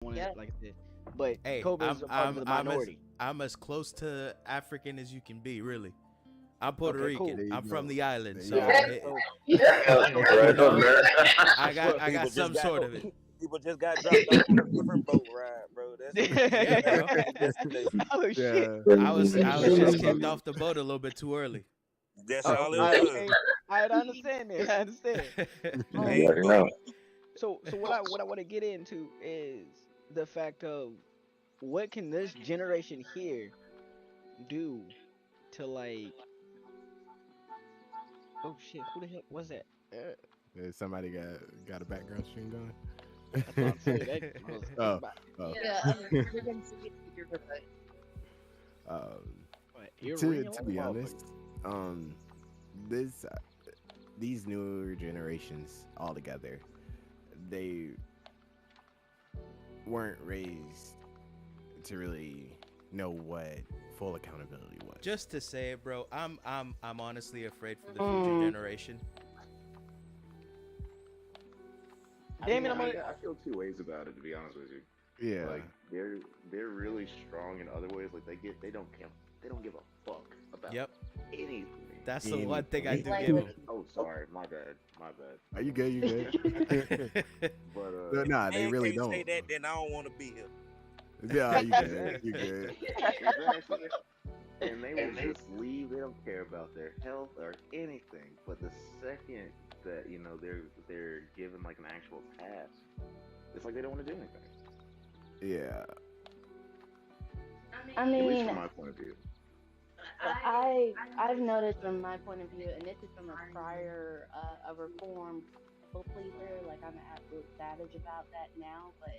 want Yeah. to, like I said, but Hey, Kobe is a part of the minority. I'm as close to African as you can be, really. I'm Puerto Okay, Rican. cool. There you I'm from go. the island, There you so go. So, you Right up know, there. but I People got just some got sort of it. people just got dropped off on a different boat ride, bro. That's it. Yeah, bro. Destination. oh shit. Yeah. I was just kicked Probably. off the boat a little bit too early. That's Oh, all it was. okay. I understand it. I understand. You Um, already know. so what I want to get into is the fact of what can this generation here do to like, oh shit, who the heck was that? Somebody got a background stream going. That's what I'm saying. That I was thinking Oh, about oh. Yeah, we're gonna see it here, but what, To earring. be Oh, fuck. honest, um, this these newer generations altogether, they weren't raised to really know what full accountability was. Just to say it, bro, I'm honestly afraid for the future Mm. generation. Damn it, I'm I, gonna. I feel two ways about it, to be honest with you. Yeah, Like they're really strong in other ways. Like they don't give a fuck about Yep, anything. that's the one thing I do like, give them. Oh, sorry, my bad. are you good? You good? But No, nah, they Man really can't say don't. that, then I don't want to be here. Yeah, you good? You Exactly, good? exactly. And they will just leave. They don't care about their health or anything. But the second that they're given like an actual task, it's like they don't want to do anything. Yeah, I At least mean, from my point of view. I've noticed from my point of view, and this is from a prior a reformed people pleaser. Like I'm an absolute savage about that now, but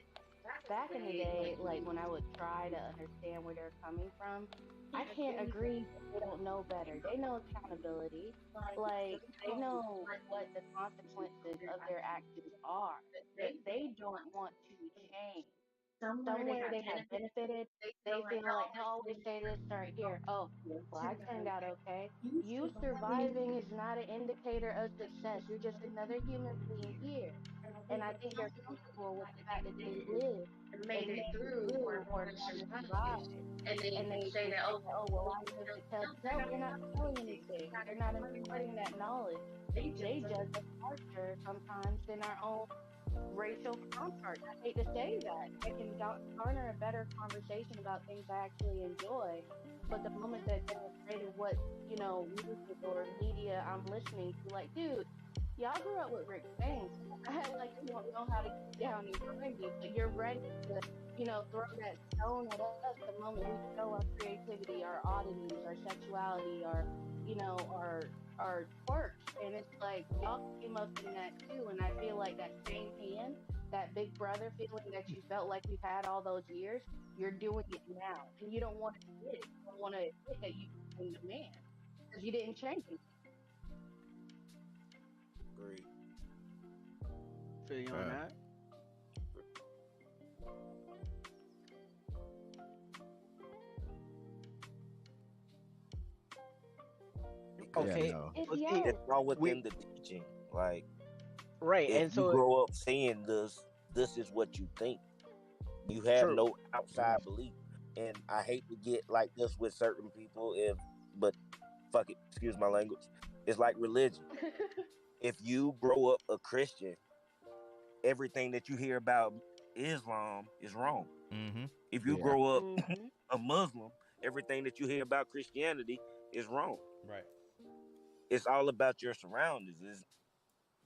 back in the day, like when I would try to understand where they're coming from, I can't agree that they don't know better. They know accountability, like they know what the consequences of their actions are, but they don't want to change. Somewhere they have benefited, they feel like they always say this right here. Oh, well, I turned out okay. You surviving is not an indicator of success. You're just another human being here. And I think they're comfortable with the fact that they live and made it through or even survived. And they say that, oh, well, I live to tell. No, they're not telling anything. They're not imparting that knowledge. They judge us harsher sometimes than our own racial counterparts. I hate to say that. I can garner a better conversation about things I actually enjoy. But the moment that they're afraid of what, music or media I'm listening to, like, dude, y'all grew up with Rick James. I had like you don't know how to get down and dirty, but you're ready to, throw that stone at us the moment we show our creativity, our oddities, our sexuality, our quirks. And it's like y'all came up in that too. And I feel like that same hand, that big brother feeling that you felt like you've had all those years, you're doing it now. And you don't want to admit it. You don't want to admit that you became the man because you didn't change it. Great. Feel you on uh, that? Because yeah, Okay. no. It's But see, it's y'all. all we within the teaching. Like right, if and you so grow up saying this is what you think. You have true. no outside belief. And I hate to get like this with certain people, but fuck it, excuse my language. It's like religion. If you grow up a Christian, everything that you hear about Islam is wrong. Mm-hmm. If you Yeah, grow up Hmm. a Muslim, everything that you hear about Christianity is wrong. Right. It's all about your surroundings.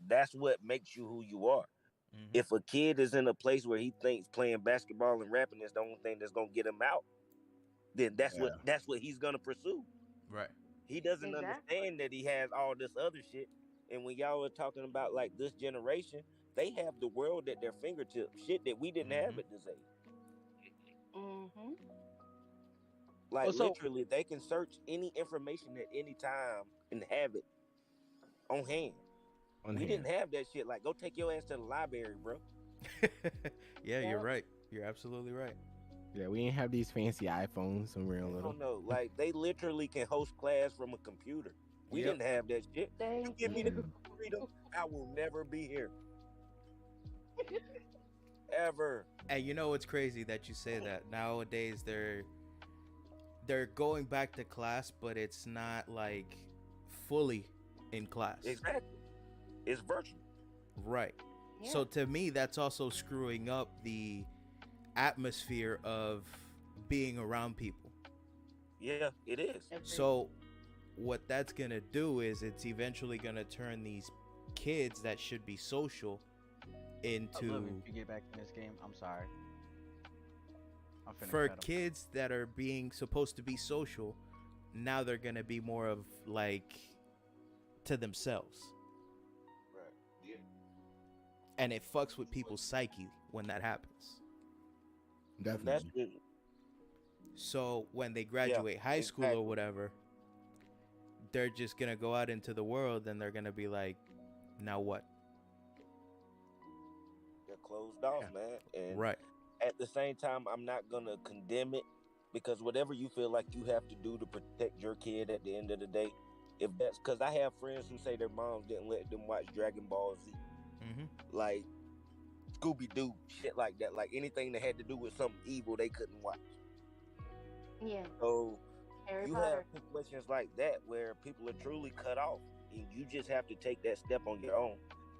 That's what makes you who you are. Mm-hmm. If a kid is in a place where he thinks playing basketball and rapping is the only thing that's gonna get him out, then yeah, that's what he's gonna pursue. Right. He doesn't Exactly. understand that he has all this other shit. And when y'all are talking about like this generation, they have the world at their fingertips, shit that we didn't Mm-hmm. have at this age. Mhm. Like Well, so literally, they can search any information at any time and have it on hand. on We hand. didn't have that shit. Like, go take your ass to the library, bro. Yeah, you're Yep. right. You're absolutely right. Yeah, we ain't have these fancy iPhones when we were Hell little. no. Like, they literally can host class from a computer. We Yep. didn't have that shit. You Thank give me the you. Mm-mm. freedom, I will never be here. ever. And you know it's crazy that you say that. Nowadays they're going back to class, but it's not like fully in class. Exactly. It's virtual. Right. Yeah, So to me that's also screwing up the atmosphere of being around people. Yeah, it is. agreed. So what that's going to do is it's eventually going to turn these kids that should be social I love if into you get back in this game. I'm sorry. I'm finna for cut him. kids that are being supposed to be social, now they're going to be more of like to themselves. Right. Yeah. And it fucks with people's psyche when that happens. And that's Definitely. it. So when they Yeah, graduate high school or exactly. whatever, they're just going to go out into the world and they're going to be like, now what? They're closed off, Yeah. man. And Right. at the same time, I'm not gonna condemn it because whatever you feel like you have to do to protect your kid at the end of the day, if that's because I have friends who say their moms didn't let them watch Dragon Ball Z, Mm-hmm. like Scooby Doo, shit like that, like anything that had to do with something evil they couldn't watch. Yeah, So Harry you have Potter. situations like that where people are truly cut off, and you just have to take that step on your own.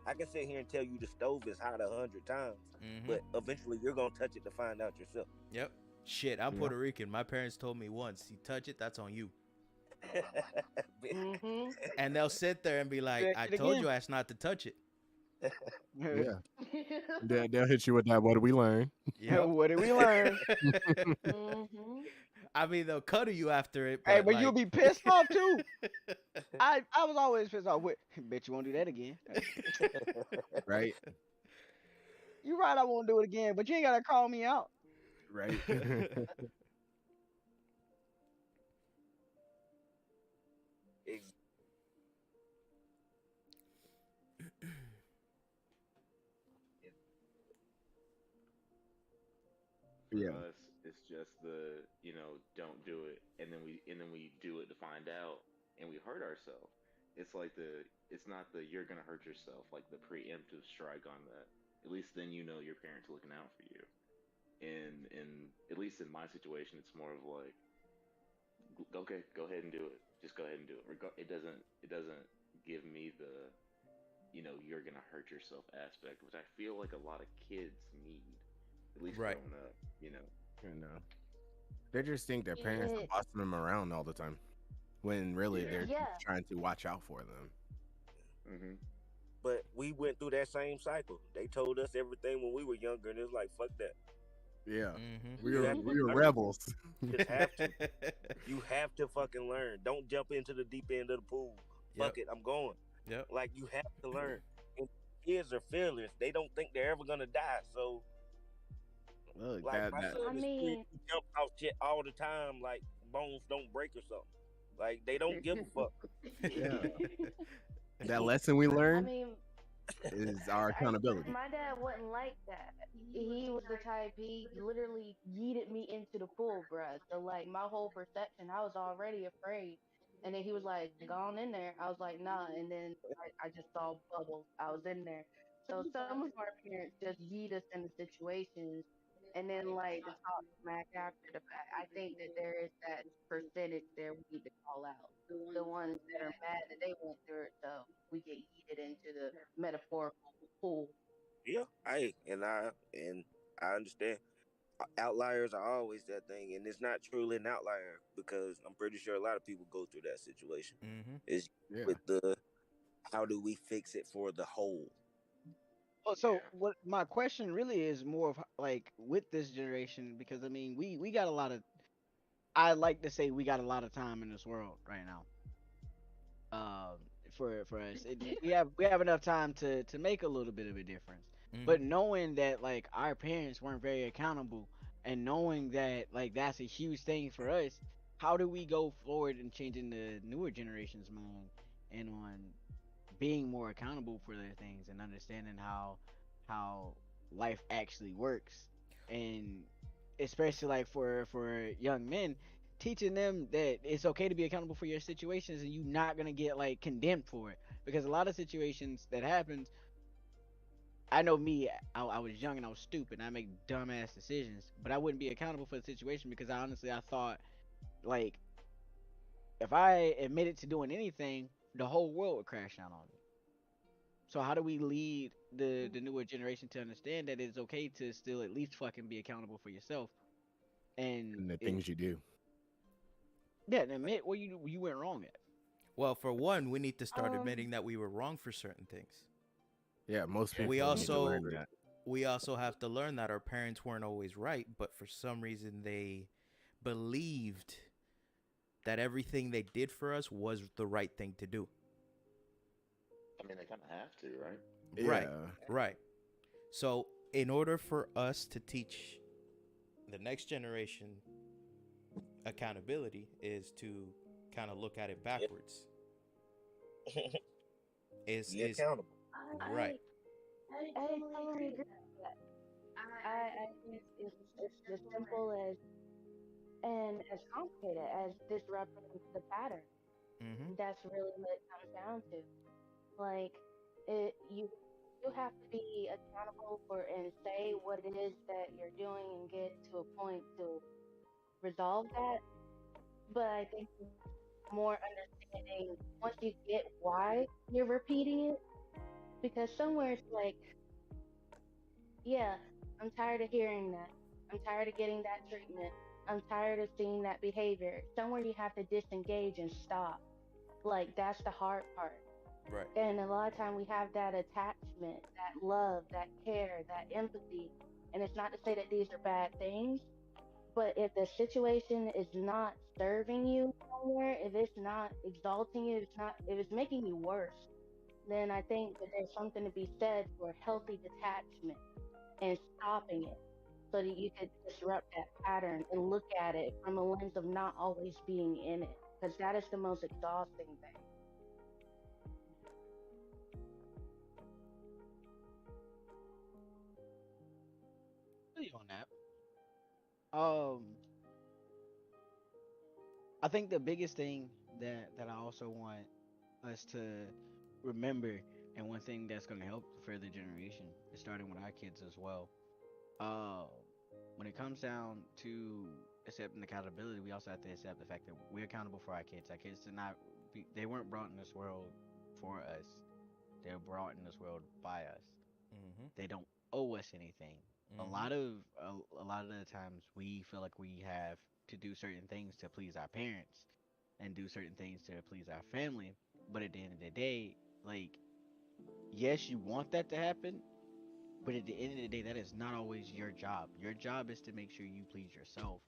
I can sit here and tell you the stove is hot 100 times, Mm-hmm. but eventually you're gonna touch it to find out yourself. Yep. Shit, I'm Yeah. Puerto Rican. My parents told me once, you touch it, that's on you. Mm-hmm. And they'll sit there and be like, Say I it told again. you ass not to touch it. Yeah. They'll hit you with that. What do we learn? Yep. What did we learn? Mm-hmm. I mean, they'll cuddle you after it, Hey, but but you'll like. be pissed off too. I was always pissed off with. Bet you won't do that again. Right. You right, I won't do it again, but you ain't gotta call me out. Right. Ex- For Yeah. us, it's just the don't do it, and then we do it to find out, and we hurt ourselves. It's not the you're gonna hurt yourself, like the preemptive strike on that. At least then your parents looking out for you. And at least in my situation, it's more of like, okay, go ahead and do it. Just go ahead and do it. It doesn't give me the you're gonna hurt yourself aspect, which I feel like a lot of kids need, at least Right. growing up. You know, they just think their parents are Yeah, bossing them around all the time, when really Yeah. they're yeah. trying to watch out for them. Hmm. but we went through that same cycle. They told us everything when we were younger, and it was like, fuck that. Yeah. Mm-hmm. We You were have to we were learn. rebels. You just have to. You have to fucking learn. Don't jump into the deep end of the pool. Yep. Fuck it, I'm going. Yep. Like you have to learn. And kids are fearless. They don't think they're ever gonna die. So Look, like my I son is 3, mean, he jumps off shit all the time, like bones don't break or something. Like they don't give a fuck. yeah, that lesson we I learned mean, is our I accountability. my dad wasn't like that. He was the type, he literally yeeted me into the pool, bruh. So like my whole perception, I was already afraid. And then he was like, "Go on in there." I was like, "Nah." And then I just saw bubbles. I was in there. So some of our parents just yeet us into situations, and then like to talk smack after the fact. I think that there is that percentage there we need to call out. The ones that are mad that they went through it, so we get yeeted into the metaphorical pool. Yeah, I understand. Outliers are always that thing, and it's not truly an outlier because I'm pretty sure a lot of people go through that situation. Mm-hmm. It's Yeah, with the how do we fix it for the whole? Well, so what my question really is more of like with this generation because I mean we got a lot of I like to say we got a lot of time in this world right now. um for us we have enough time to make a little bit of a difference, Mm-hmm. but knowing that like our parents weren't very accountable and knowing that like that's a huge thing for us, how do we go forward and changing the newer generations mind and on being more accountable for their things and understanding how life actually works, and especially like for young men, teaching them that it's okay to be accountable for your situations and you're not gonna get like condemned for it, because a lot of situations that happens I know me. I was young and I was stupid. And I make dumbass decisions, but I wouldn't be accountable for the situation because I thought like if I admitted to doing anything, the whole world would crash down on me. So how do we lead the newer generation to understand that it's okay to still at least fucking be accountable for yourself and and the it things you do. yeah, and admit where you went wrong at. Well, for one, we need to start Um, admitting that we were wrong for certain things. Yeah, most We people need to also learn that. we also have to learn that our parents weren't always right, but for some reason they believed that everything they did for us was the right thing to do. I mean, they kind of have to, right? Right. Yeah, Right. So, in order for us to teach the next generation accountability is to kind of look at it Yeah. backwards. Is Be is accountable. right. I totally agree with that. I think it's as simple as and as complicated as disrupting the pattern. Mhm. That's really what it comes down to. Like it, you have to be accountable for and say what it is that you're doing and get to a point to resolve that. But I think it's more understanding once you get why you're repeating it, because somewhere it's like, yeah, I'm tired of hearing that. I'm tired of getting that treatment. I'm tired of seeing that behavior. Somewhere you have to disengage and stop. Like that's the hard part. Right. And a lot of time we have that attachment, that love, that care, that empathy. And it's not to say that these are bad things, but if the situation is not serving you somewhere, if it's not exalting you, if it's making you worse, then I think that there's something to be said for healthy detachment and stopping it so that you could disrupt that pattern and look at it from a lens of not always being in it. Because that is the most exhausting thing. Really on that. Um, I think the biggest thing that I also want us to remember, and one thing that's going to help the further generation is starting with our kids as well. Uh, when it comes down to accepting accountability, we also have to accept the fact that we're accountable for our kids. Our kids did not they weren't brought in this world for us. They were brought in this world by us. Mhm. They don't owe us anything. Mhm. A lot of the times we feel like we have to do certain things to please our parents and do certain things to please our family. But at the end of the day, like yes, you want that to happen, but at the end of the day, that is not always your job. Your job is to make sure you please yourself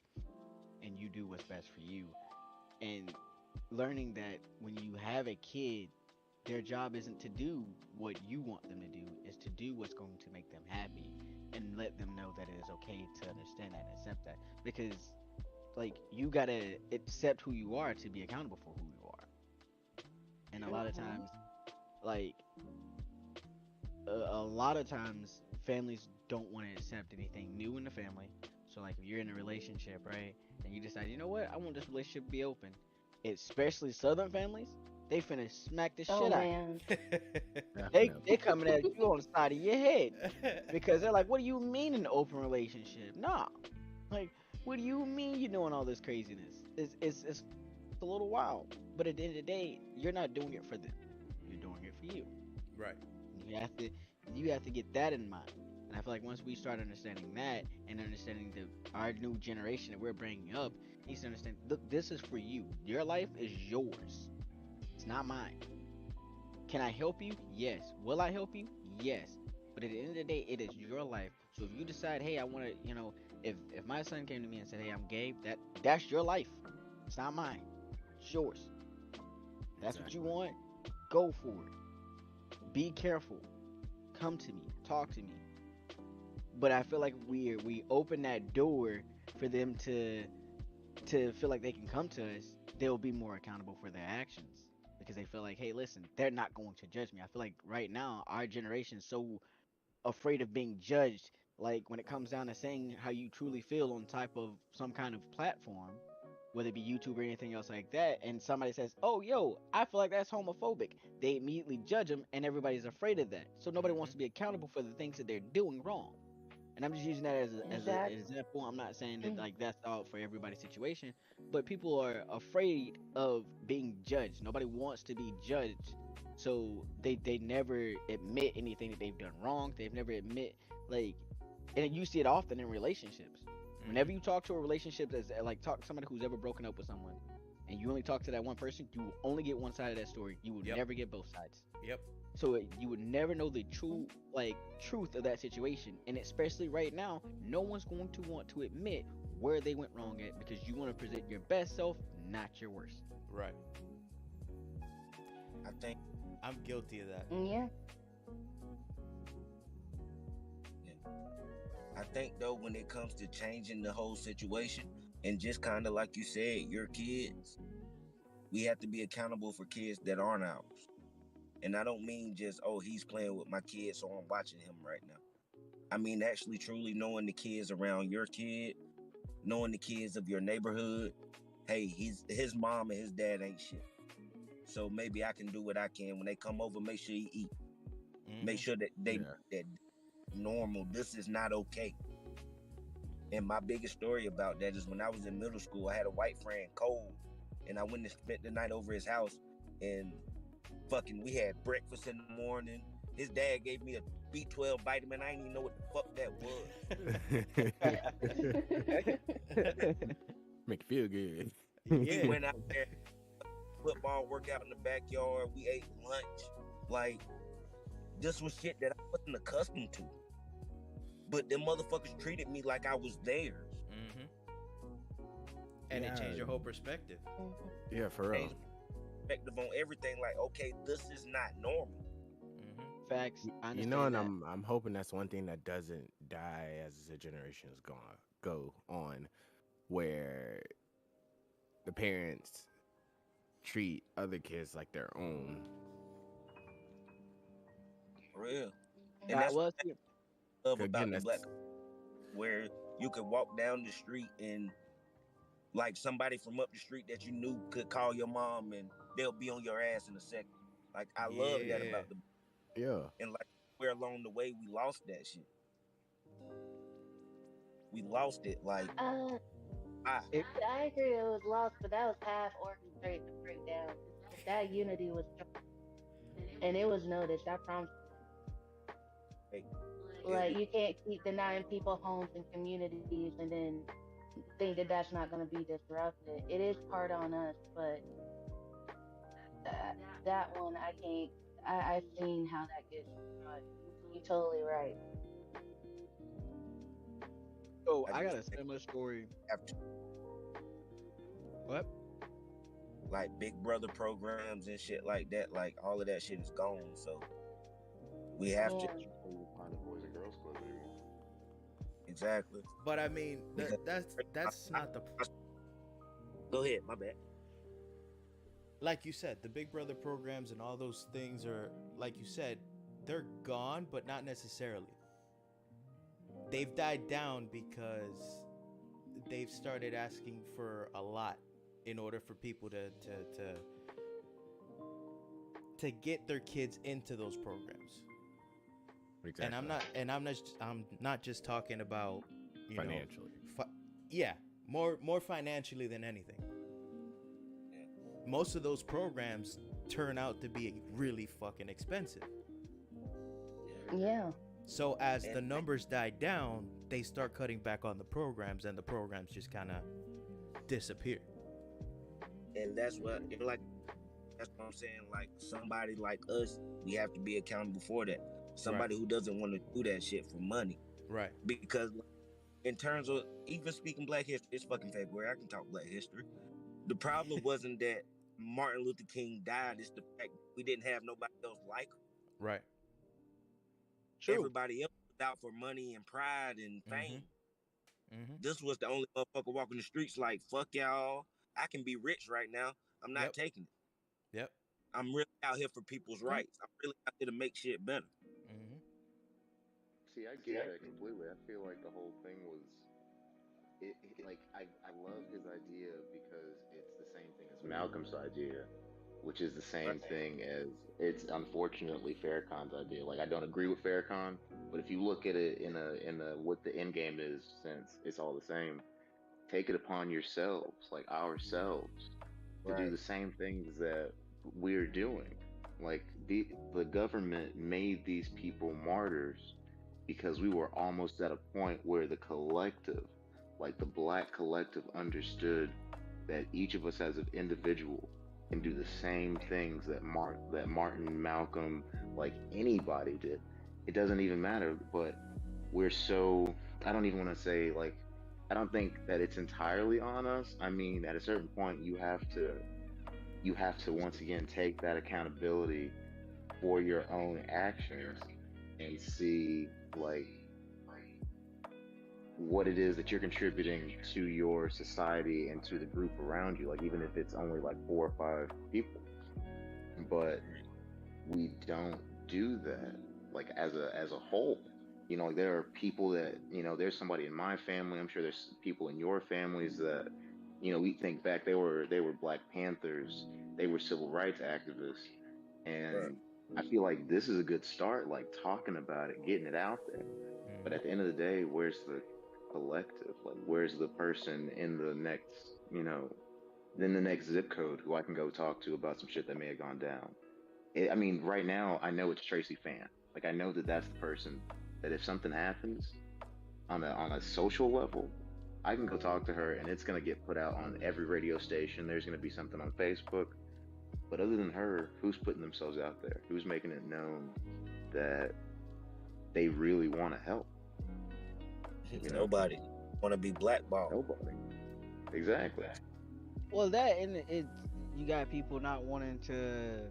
and you do what's best for you. And learning that when you have a kid, their job isn't to do what you want them to do, is to do what's going to make them happy and let them know that it is okay to understand that and accept that. Because like you gotta accept who you are to be accountable for who you are. And a lot of Hmm. times, like a lot of times families don't want to accept anything new in the family. So like if you're in a relationship, right, and you decide, you know what, I want this relationship to be open. Especially Southern families, they finna smack the Oh shit out you. man. They definitely. coming at you on the side of your head because they're like, what do you mean an open relationship? Nah, like what do you mean you're doing all this craziness? It's a little wild. But at the end of the day, you're not doing it for them. You're doing it for you. Right. You have to you have to get that in mind. And I feel like once we start understanding that and understanding the our new generation that we're bringing up needs to understand, look, this is for you. Your life is yours. It's not mine. Can I help you? Yes. Will I help you? Yes. But at the end of the day, it is your life. So if you decide, hey, I want to, if my son came to me and said, hey, I'm gay, that's your life. It's not mine. It's yours. That's what you Exactly. want. Go for it. Be careful. Come to me. Talk to me. But I feel like we open that door for them to feel like they can come to us. They'll be more accountable for their actions because they feel like, hey, listen, they're not going to judge me. I feel like right now our generation is so afraid of being judged. Like when it comes down to saying how you truly feel on type of some kind of platform, whether it be YouTube or anything else like that, and somebody says, "Oh, yo, I feel like that's homophobic," they immediately judge them, and everybody's afraid of that. So nobody wants Mm-hmm. to be accountable for the things that they're doing wrong. And I'm just using that as an Exactly. example. I'm not saying that like that's out for everybody's situation, but people are afraid of being judged. Nobody wants to be judged, so they never admit anything that they've done wrong. They've never admit like, and you see it often in relationships. Mm-hmm. Whenever you talk to a relationship that's like talk to somebody who's ever broken up with someone, and you only talk to that one person, you will only get one side of that story. You will Yep. never get both sides. Yep. So you would never know the true like truth of that situation, and especially right now, no one's going to want to admit where they went wrong at because you want to present your best self, not your worst. Right. I think I'm guilty of that. Yeah. yeah. I think though when it comes to changing the whole situation and just kind of like you said, your kids, we have to be accountable for kids that aren't ours. And I don't mean just, oh, he's playing with my kids, so I'm watching him right now. I mean actually truly knowing the kids around your kid, knowing the kids of your neighborhood. Hey, his mom and his dad ain't shit. So maybe I can do what I can when they come over. Make sure you eat. Make Mm-hmm. sure that they Yeah. that normal. This is not okay. And my biggest story about that is when I was in middle school, I had a white friend, Cole, and I went and spent the night over his house. And fucking, we had breakfast in the morning. His dad gave me a B12 vitamin. I didn't even know what the fuck that was. Make you feel good. We Yeah. went out there, football workout in the backyard. We ate lunch. Like, this was shit that I wasn't accustomed to. But them motherfuckers treated me like I was theirs. Mm-hmm. And it changed your whole perspective. Yeah, for real. Changed perspective on everything. Like, okay, this is not normal. Mm-hmm. Facts. I You know, understand and that. I'm hoping that's one thing that doesn't die as the generations go on, where the parents treat other kids like their own. For real. And that's Well, what see, I love Again, about the black, that's where you could walk down the street and like somebody from up the street that you knew could call your mom and they'll be on your ass in a second. Like I love that Yeah. about the, yeah. and like where along the way we lost that shit. We lost it. Like uh, I it, I agree it was lost, but that was half orchestrated to break down. That unity was strong, and it was noticed. I promise. hey, Like you can't keep denying people homes and communities, and then think that that's not going to be disrupted. It is part on us, but that one I can't. I've seen how that gets destroyed. You're totally right. so I I got just a similar story. have to, What? like Big Brother programs and shit like that. Like all of that shit is gone. So we have to Yeah. You can't even find a Boys and Girls Club anymore. exactly But I mean, because that's not the go ahead. My bad. like you said, the Big Brother programs and all those things are like you said, they're gone, but not necessarily. They've died down because they've started asking for a lot in order for people to get their kids into those programs. Exactly. And I'm not just talking about, you Financially. know, yeah, more financially than anything. Yeah. Most of those programs turn out to be really fucking expensive. Yeah. So as And the numbers die down, they start cutting back on the programs, and the programs just kind of disappear. that's what like that's what I'm saying. Like somebody like us, we have to be accountable for that. Somebody who doesn't want to do that shit for money. Right. Because in terms of even speaking Black history, it's fucking February. I can talk Black history. The problem wasn't that Martin Luther King died. It's the fact we didn't have nobody else like him. Right. True. Everybody else was out for money and pride and fame. Mm-hmm. This was the only motherfucker walking the streets like, fuck y'all. I can be rich right now. I'm not Yep. taking it. Yep. I'm really out here for people's rights. I'm really out here to make shit better. Mm-hmm. See, I get that completely. I feel like the whole thing was I love his idea because it's the same thing as Malcolm's idea, which is the Right. same thing as it's unfortunately Farrakhan's idea. Like I don't agree with Farrakhan, but if you look at it in a what the end game is, since it's all the same, take it upon yourselves, like ourselves, to do Right. the same things that we're doing. Like the government made these people martyrs because we were almost at a point where the collective, like the black collective, understood that each of us as an individual can do the same things that Martin, Malcolm, like anybody did. It doesn't even matter, but we're so I don't even want to say like I don't think that it's entirely on us. I mean, at a certain point you have to once again take that accountability for your own actions and see like what it is that you're contributing to your society and to the group around you, like even if it's only like 4 or 5 people. But we don't do that like as a whole. Like there are people that, there's somebody in my family, I'm sure there's people in your families that, we think back, they were Black Panthers, they were civil rights activists. Right. And I feel like this is a good start, like talking about it, getting it out there. But at the end of the day, where's the collective? Like where's the person in the next, in the next zip code who I can go talk to about some shit that may have gone down? I mean, right now I know it's Tracy Fan. Like I know that that's the person that if something happens on a social level, I can go talk to her and it's gonna get put out on every radio station. There's gonna be something on Facebook. But other than her, who's putting themselves out there? Who's making it known that they really want to help? You know, Nobody want to be blackballed. nobody. Exactly. Well, that and it's you got people not wanting to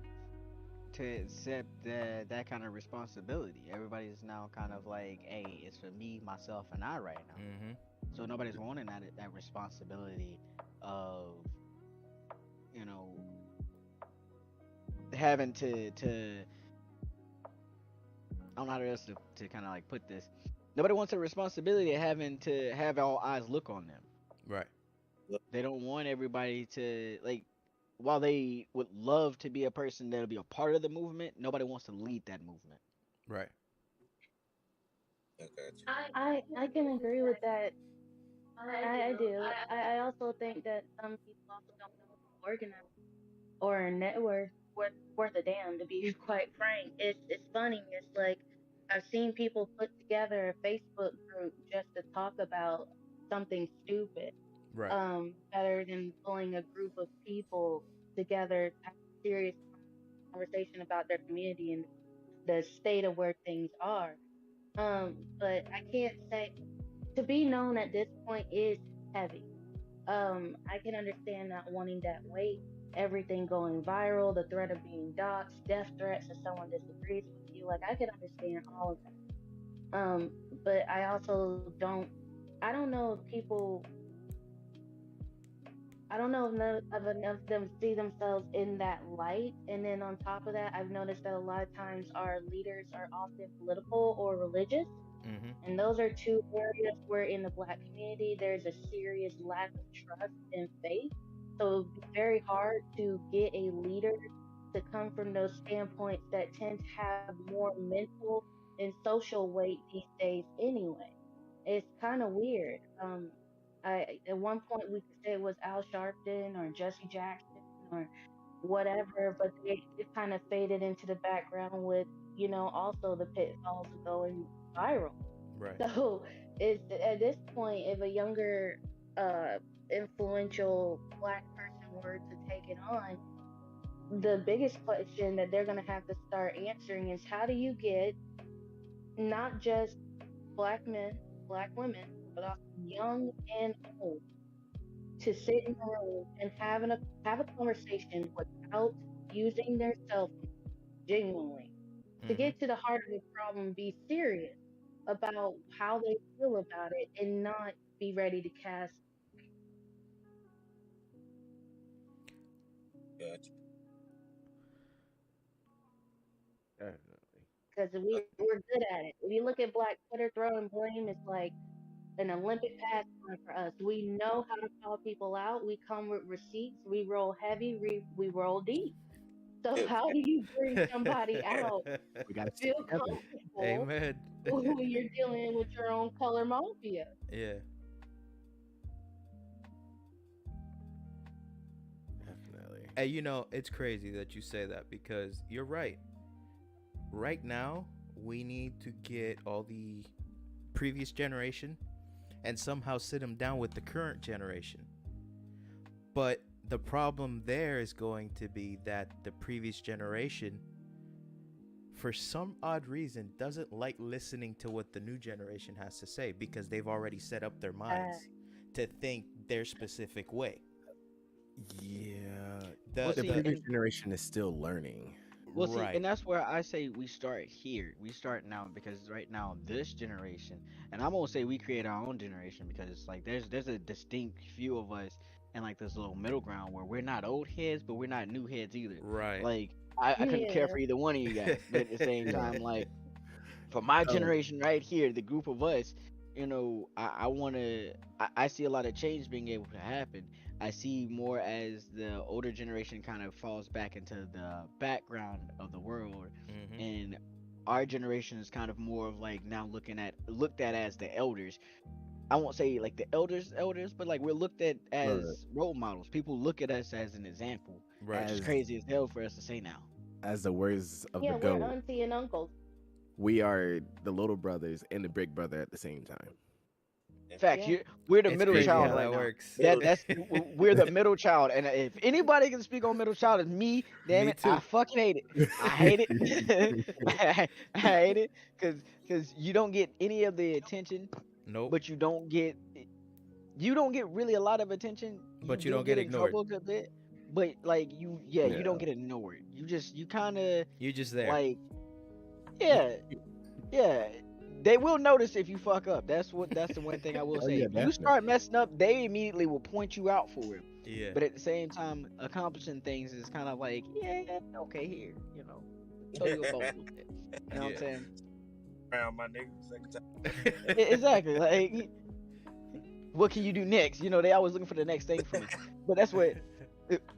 accept that kind of responsibility. Everybody's now kind of like, hey, it's for me, myself, and I right now. Mm-hmm. So nobody's wanting that responsibility of you know having to I don't know how else to kind of like put this. Nobody wants a responsibility of having to have all eyes look on them. Right. Yep. They don't want everybody to like. While they would love to be a person that'll be a part of the movement, nobody wants to lead that movement. Right. I got you. I can agree with that. I do. I also think that some people also don't know how to organize or network worth a damn. To be quite frank, it's funny. It's like I've seen people put together a Facebook group just to talk about something stupid, Right. better than pulling a group of people together to have a serious conversation about their community and the state of where things are. But I can't say to be known at this point is heavy. I can understand not wanting that weight, everything going viral, the threat of being doxxed, death threats if someone disagrees with you. Like I can understand all of that. But I also don't. I don't know if people. I don't know if enough of them see themselves in that light. And then on top of that, I've noticed that a lot of times our leaders are often political or religious. Mm-hmm. And those are two areas where in the black community there's a serious lack of trust and faith. So it would be very hard to get a leader to come from those standpoints that tend to have more mental and social weight these days anyway. It's kind of weird. At one point we could say it was Al Sharpton or Jesse Jackson or whatever, but it kind of faded into the background with, also the pitfalls of going viral. Right. So it's at this point, if a younger, uh, influential black person were to take it on, the biggest question that they're going to have to start answering is how do you get not just black men, black women, but also young and old to sit in a room and have a conversation without using their cell phone genuinely to Mm-hmm. get to the heart of the problem, be serious about how they feel about it and not be ready to cast Got Definitely. because we're good at it. If you look at Black Twitter throwing blame, it's like an Olympic pastime for us. We know how to call people out. We come with receipts. We roll heavy. We roll deep. So how do you bring somebody out We gotta feel stick together. comfortable Amen. when you're dealing with your own color mafia? Yeah, Definitely. and it's crazy that you say that because you're right. Right now, we need to get all the previous generation and somehow sit them down with the current generation. But the problem there is going to be that the previous generation, for some odd reason, doesn't like listening to what the new generation has to say because they've already set up their Uh, minds to think their specific way. Yeah. Well, The The see, the previous and generation is still learning. right, and that's where I say we start here. We start now because right now this generation, and I'm gonna say we create our own generation because like there's a distinct few of us and like this little middle ground where we're not old heads, but we're not new heads either. right. Like I couldn't care yeah. for either one of you guys, but at the same Yeah. time, like for my Um, generation right here, the group of us, I want to, I see a lot of change being able to happen. I see more as the older generation kind of falls back into the background of the world, Mm-hmm. and our generation is kind of more of like now looked at as the elders. I won't say like the elders, but like we're looked at look, as role models. People look at us as an example, Right. which is as crazy as hell for us to say now. the words of the Yeah, we're goat, auntie and uncles. we are the little brothers and the big brother at the same time. Facts. Yeah. We're the It's middle crazy child how right that now. works. Middle We're the middle child, and if anybody can speak on middle child, it's me. Damn Me it, I too. fucking hate it. I hate it. I hate it because you don't get any of the attention, Nope. but you don't get really a lot of attention. You But you do don't get get in ignored. trouble a good bit, but like you Yeah. don't get ignored. You kind of You're just there. like You, yeah. Yeah, they will notice if you fuck up. That's the one thing I will Oh say. yeah, If you definitely. start messing up, they immediately will point you out for it. yeah. But at the same time, accomplishing things is kind of like, yeah, okay, here, throw you a bone a little bit. You know what I'm Yeah. saying? around my nigga second time. Exactly. Like, what can you do next? They always looking for the next thing from us. But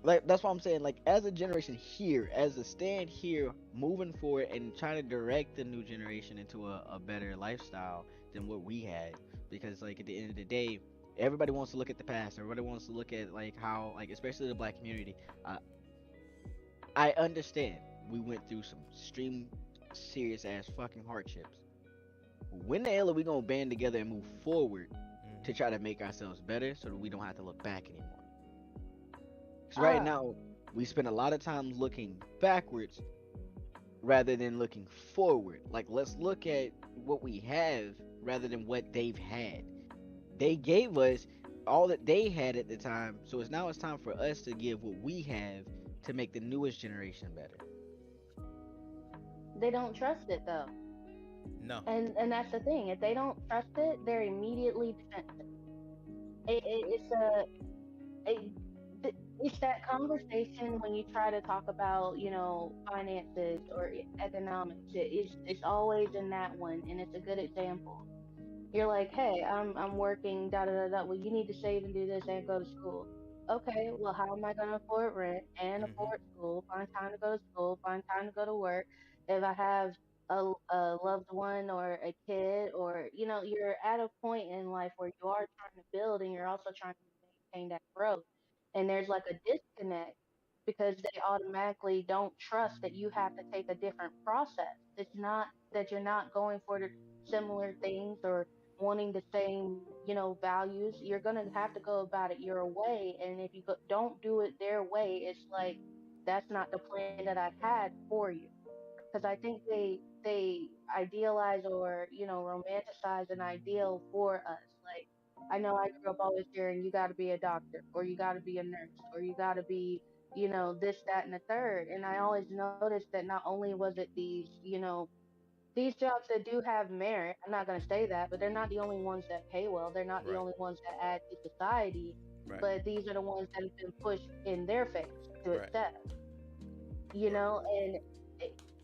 like that's what I'm saying. Like as a generation here, as a stand here, moving forward and trying to direct the new generation into a better lifestyle than what we had. Because like at the end of the day, everybody wants to look at the past. Everybody wants to look at like how like especially the black community. Uh, I understand we went through some extreme, serious ass fucking hardships. When the hell are we gonna band together and move forward to try to make ourselves better so that we don't have to look back anymore? Because right Ah, now, we spend a lot of time looking backwards rather than looking forward. Like, let's look at what we have rather than what they've had. They gave us all that they had at the time, so it's time for us to give what we have to make the newest generation better. they don't trust it though. No. And that's the thing. If they don't trust it, they're immediately defensive. It's a it's that conversation when you try to talk about finances or economics. It's always in that one, and it's a good example. You're like, hey, I'm working, da da da da. Well, you need to save and do this and go to school. Okay, well, how am I going to afford rent and Mm-hmm. afford school? Find time to go to school, find time to go to work. If I have a loved one or a kid, or you're at a point in life where you are trying to build and you're also trying to maintain that growth, and there's like a disconnect because they automatically don't trust that you have to take a different process. It's not that you're not going for the similar things or wanting the same, values. You're going to have to go about it your way. And if you don't do it their way, it's like, that's not the plan that I had for you. Because I think they idealize or, romanticize an ideal for us. Like, I know I grew up always hearing you got to be a doctor or you got to be a nurse or you got to be, this, that, and the third. And I always noticed that not only was it these jobs that do have merit, I'm not going to say that, but they're not the only ones that pay well. They're not the Right. only ones that add to society, Right. but these are the ones that have been pushed in their face to Right. accept, and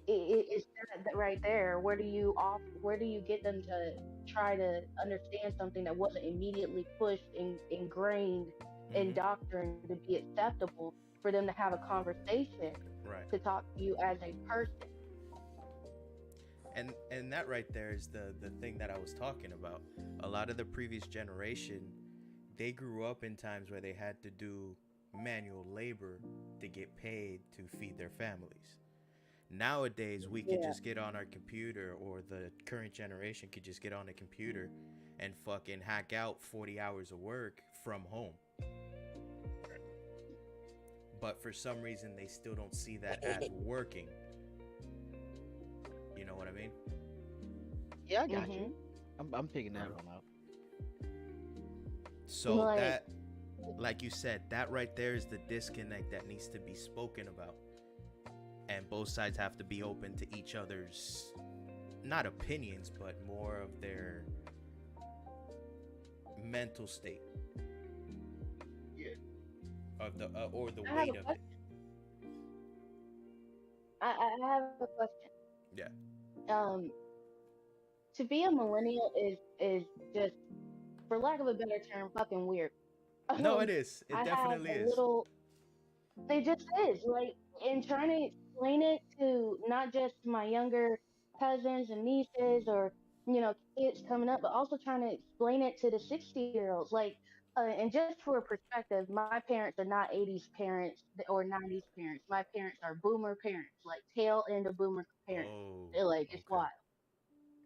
it's that right there. Where do you get them to try to understand something that wasn't immediately pushed and ingrained in Mm-hmm. doctrine to be acceptable for them to have a conversation Right. to talk to you as a person? And that right there is the thing that I was talking about. A lot of the previous generation, they grew up in times where they had to do manual labor to get paid to feed their families. Nowadays, we could Yeah. just get on our computer, or the current generation could just get on a computer and fucking hack out 40 hours of work from home. But for some reason, they still don't see that as working. You know what I mean? Yeah, I got you. Mhm. I'm picking that one up. So Like, that, like you said, that right there is the disconnect that needs to be spoken about. And both sides have to be open to each other's, not opinions, but more of their mental state of the or the I have a weight of it. question. I have a question. Yeah. Um, to be a millennial is just, for lack of a better term, fucking weird. No, Um, it is. It I have definitely a is. little. It just is like, in trying to explain it to not just my younger cousins and nieces, or kids coming up, but also trying to explain it to the 60-year-olds. Like, and just for perspective, my parents are not 80s parents or 90s parents. My parents are boomer parents, like tail end of boomer parents. Oh, They're like, it's okay. wild.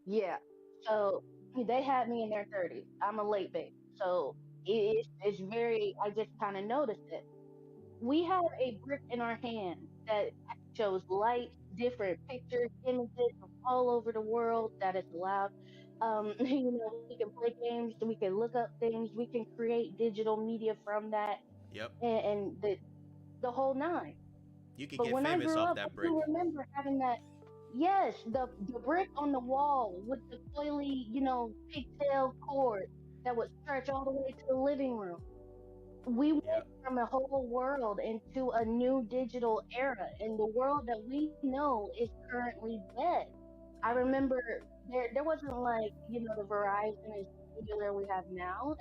Yeah. So they had me in their 30s. I'm a late baby. So it's very, I just kind of noticed it. We have a brick in our hand that shows light, different pictures, images from all over the world that is allowed. We can play games, we can look up things, we can create digital media from that, Yep. and the whole nine. You could But get when I famous grew off up, I that brick. do remember having that. Yes, the brick on the wall with the coily, pigtail cord that would stretch all the way to the living room. We went Yep. from a whole world into a new digital era, and the world that we know is currently dead. I Mm-hmm. remember there wasn't, like, the Verizon and Singular we have now.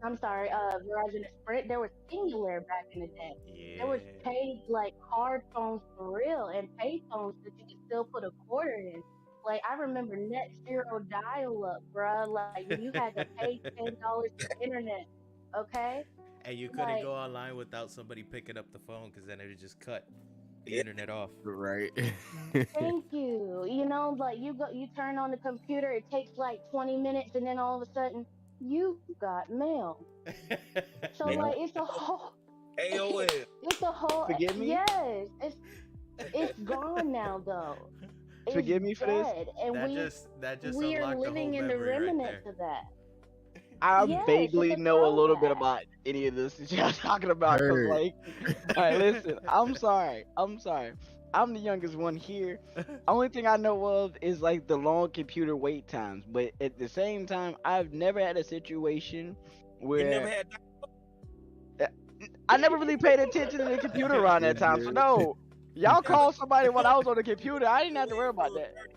I'm sorry, Verizon and Sprint. There was Singular back in the day. There was Yeah. paid, like, hard phones for real, and pay phones that you could still put a quarter in. Like, I remember net zero dial up, bruh. Like, when you had to pay $10 for internet. Okay, And you couldn't like, go online without somebody picking up the phone, because then it would just cut the Yeah. internet off. Right. thank you. Like, you turn on the computer, it takes like 20 minutes, and then all of a sudden, you've got mail. So, like, A- Yeah. it's a whole, AOL. it's a whole, Forgive me. yes, it's gone now though. It's Forgive me for this. dead, and that just we are unlocked the whole living in the memory right remnants there. of that. I Yes, it's vaguely a know a little bit throwback. about any of this that y'all talking about, cause Heard. like, all right, listen. I'm sorry. I'm sorry. I'm the youngest one here. Only thing I know of is like the long computer wait times, but at the same time, I've never had a situation You never where had uh, I never really paid attention to the computer around that time. So no, y'all you ever call somebody when I was on the computer. I didn't have to worry about AOL that. 30?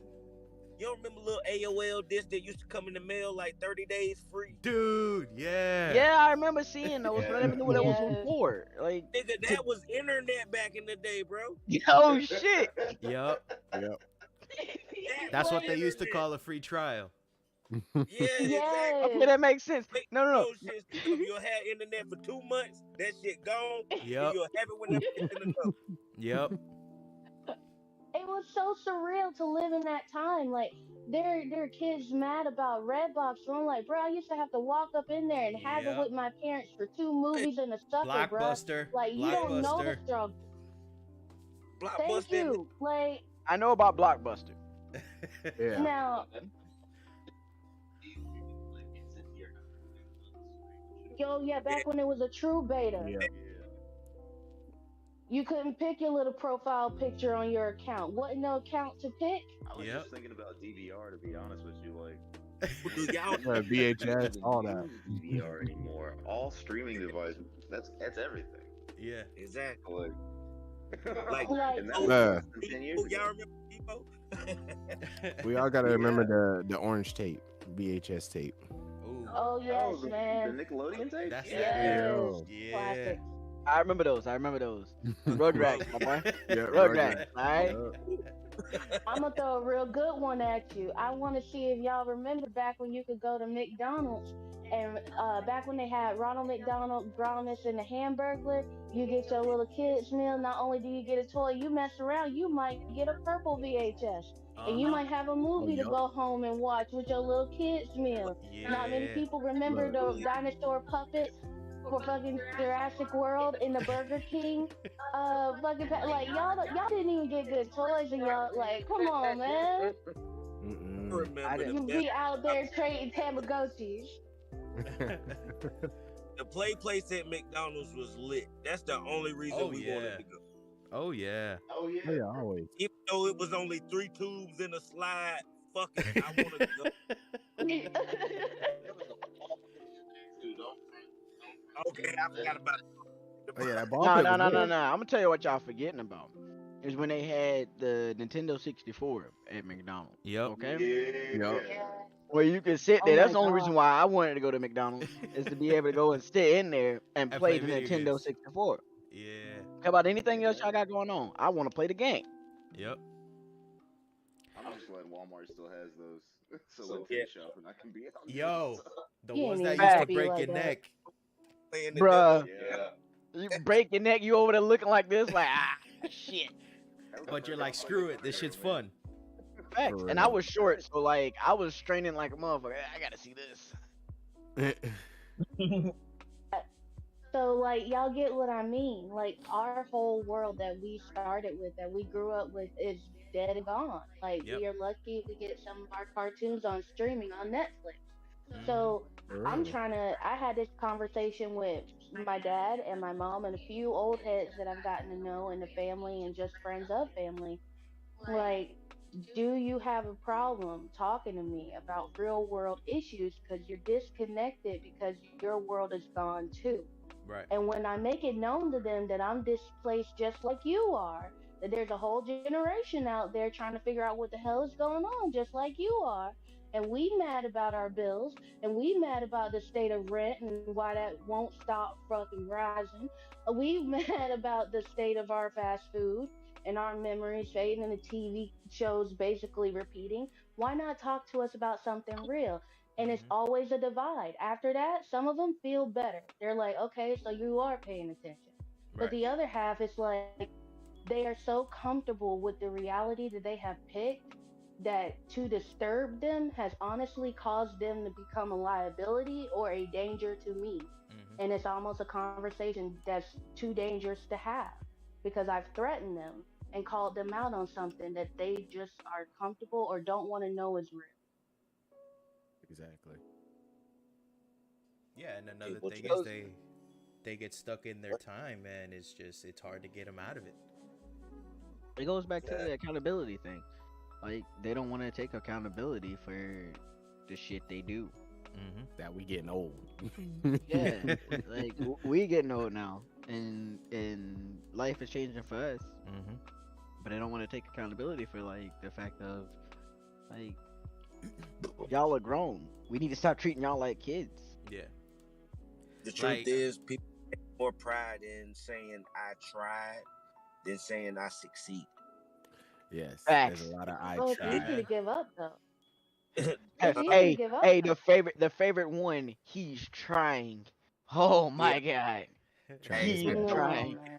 You don't remember little AOL disc that used to come in the mail like 30 days free? Dude, yeah. Yeah, I remember seeing those, but I Yeah. never knew what that was Yes. for. Like, Nigga, to, that was internet back in the day, bro. oh shit. Yep. Yep. That That's was what Like, they used to internet. call a free trial. Yeah, exactly. Okay, yes. that makes sense. Wait No, no, those shits to come. You'll have internet for 2 months. That shit gone. Then Yep. you'll have it whenever it's in the door. Yep. It was so surreal to live in that time. Like, there are kids mad about Redbox. So I'm like, bro, I used to have to walk up in there and haggle Yep. with my parents for two Hey, movies and a sucker, bro. Blockbuster. Like, you yeah, don't know the Blockbuster. struggle. Thank Blockbuster and you. Like, I know about Blockbuster. Yeah. now, yo, yeah, yeah, back when it was a true beta, Yeah. you couldn't pick your little profile picture on your account. Wasn't no account to pick. I was Yep. just thinking about DVR, to be honest with you. Like, do y'all people don't VHS, even all that. use DVR anymore. All streaming devices. That's everything. Yeah. exactly? Like, Like Like, And that oh, was Uh, less than 10 years y'all ago. remember Debo? we all gotta remember Yeah. the orange tape, VHS tape. Ooh, oh yes, Oh, the man. Nickelodeon tapes? that's that Yeah. era. Yes, Yo. Yeah. classics. I remember those. I remember those. Bro, Rugrats, my boy. Yeah, Rugrats. Rugrats. All right. Yup. I'm gonna throw a real good one at you. I want to see if y'all remember back when you could go to McDonald's and back when they had Ronald McDonald Promise and the Hamburglar. You get your little kids meal. Not only do you get a toy, you mess around, you might get a purple VHS, and you Uh huh. might have a Oh, movie to yup. go home and watch with your little kids meal. Not many Yeah. people remember Look. the dinosaur puppets for fucking Jurassic World in the Burger King like y'all didn't even get good toys and y'all like come on man, I Mm-mm. I remember the didn't. you best. be out there trading Tamagotchis. The play place at McDonald's was lit. That's the only reason Oh we yeah. wanted to go. Oh yeah. Oh, Oh yeah. yeah, always. Even though it was only 3 tubes in a slide, fuck it, I want to go. Okay, I forgot about the. Oh yeah, that ball No, pit no, was no, no, lit. no. I'm gonna tell you what y'all forgetting about. Is when they had the Nintendo 64 at McDonald's. Yep. Okay. Yup. Yeah. Yeah. Where you can sit Oh there. That's my the only god. reason why I wanted to go to McDonald's is to be able to go and sit in there and And play play the video Nintendo games. 64. Yeah. How about anything else Yeah. y'all got going on? I want to play the game. Yep. I'm just glad Walmart still has those so we Yeah, can shop and I can be on games. Yo, the You ones ain't that even used gotta to Fact, be break like your that. neck. playing the devil. bruh. Yeah. You break your neck, you over there looking like this, like shit. That was the But you're first time like, I played that screw it. This Mario, shit's man. fun. Facts. For And I real. was short, so like I was straining like a motherfucker. I gotta see this. So like y'all get what I mean. Like our whole world that we started with, that we grew up with, is dead and gone. Like Yep. we are lucky if we get some of our cartoons on streaming on Netflix. Mm-hmm. So For I'm real. trying to. I had this conversation with my dad and my mom and a few old heads that I've gotten to know in the family and just friends of family. Like, do you have a problem talking to me about real world issues because you're disconnected because your world is gone too? Right. And when I make it known to them that I'm displaced just like you are, that there's a whole generation out there trying to figure out what the hell is going on just like you are, and we mad about our bills, and we mad about the state of rent and why that won't stop fucking rising. We mad about the state of our fast food and our memories fading and the TV shows basically repeating. Why not talk to us about something real? And it's Mm-hmm. always a divide. After that, some of them feel better. They're like, okay, so you are paying attention. But Right. the other half is like, they are so comfortable with the reality that they have picked that to disturb them has honestly caused them to become a liability or a danger to me. Mm-hmm. And it's almost a conversation that's too dangerous to have because I've threatened them and called them out on something that they just are comfortable or don't want to know is real. Exactly. Yeah, and another People thing is chose. they get stuck in their time, and it's hard to get them out of it. It goes back to Yeah. the accountability thing. Like they don't want to take accountability for the shit they do. Mm-hmm. That we getting old. Yeah, like we getting old now, and life is changing for us. Mm-hmm. But they don't want to take accountability for like the fact of like y'all are grown. We need to stop treating y'all like kids. Yeah. The truth Like, is, people take more pride in saying I tried than saying I succeed. Yes, there's Facts. a lot of I Oh, it's yeah, easy to man. tried. give up though. Hey, It's easy to hey, give up hey, though. the favorite one. He's trying. Oh Yeah. my god, Trying to Hey, he's stay No, trying. man.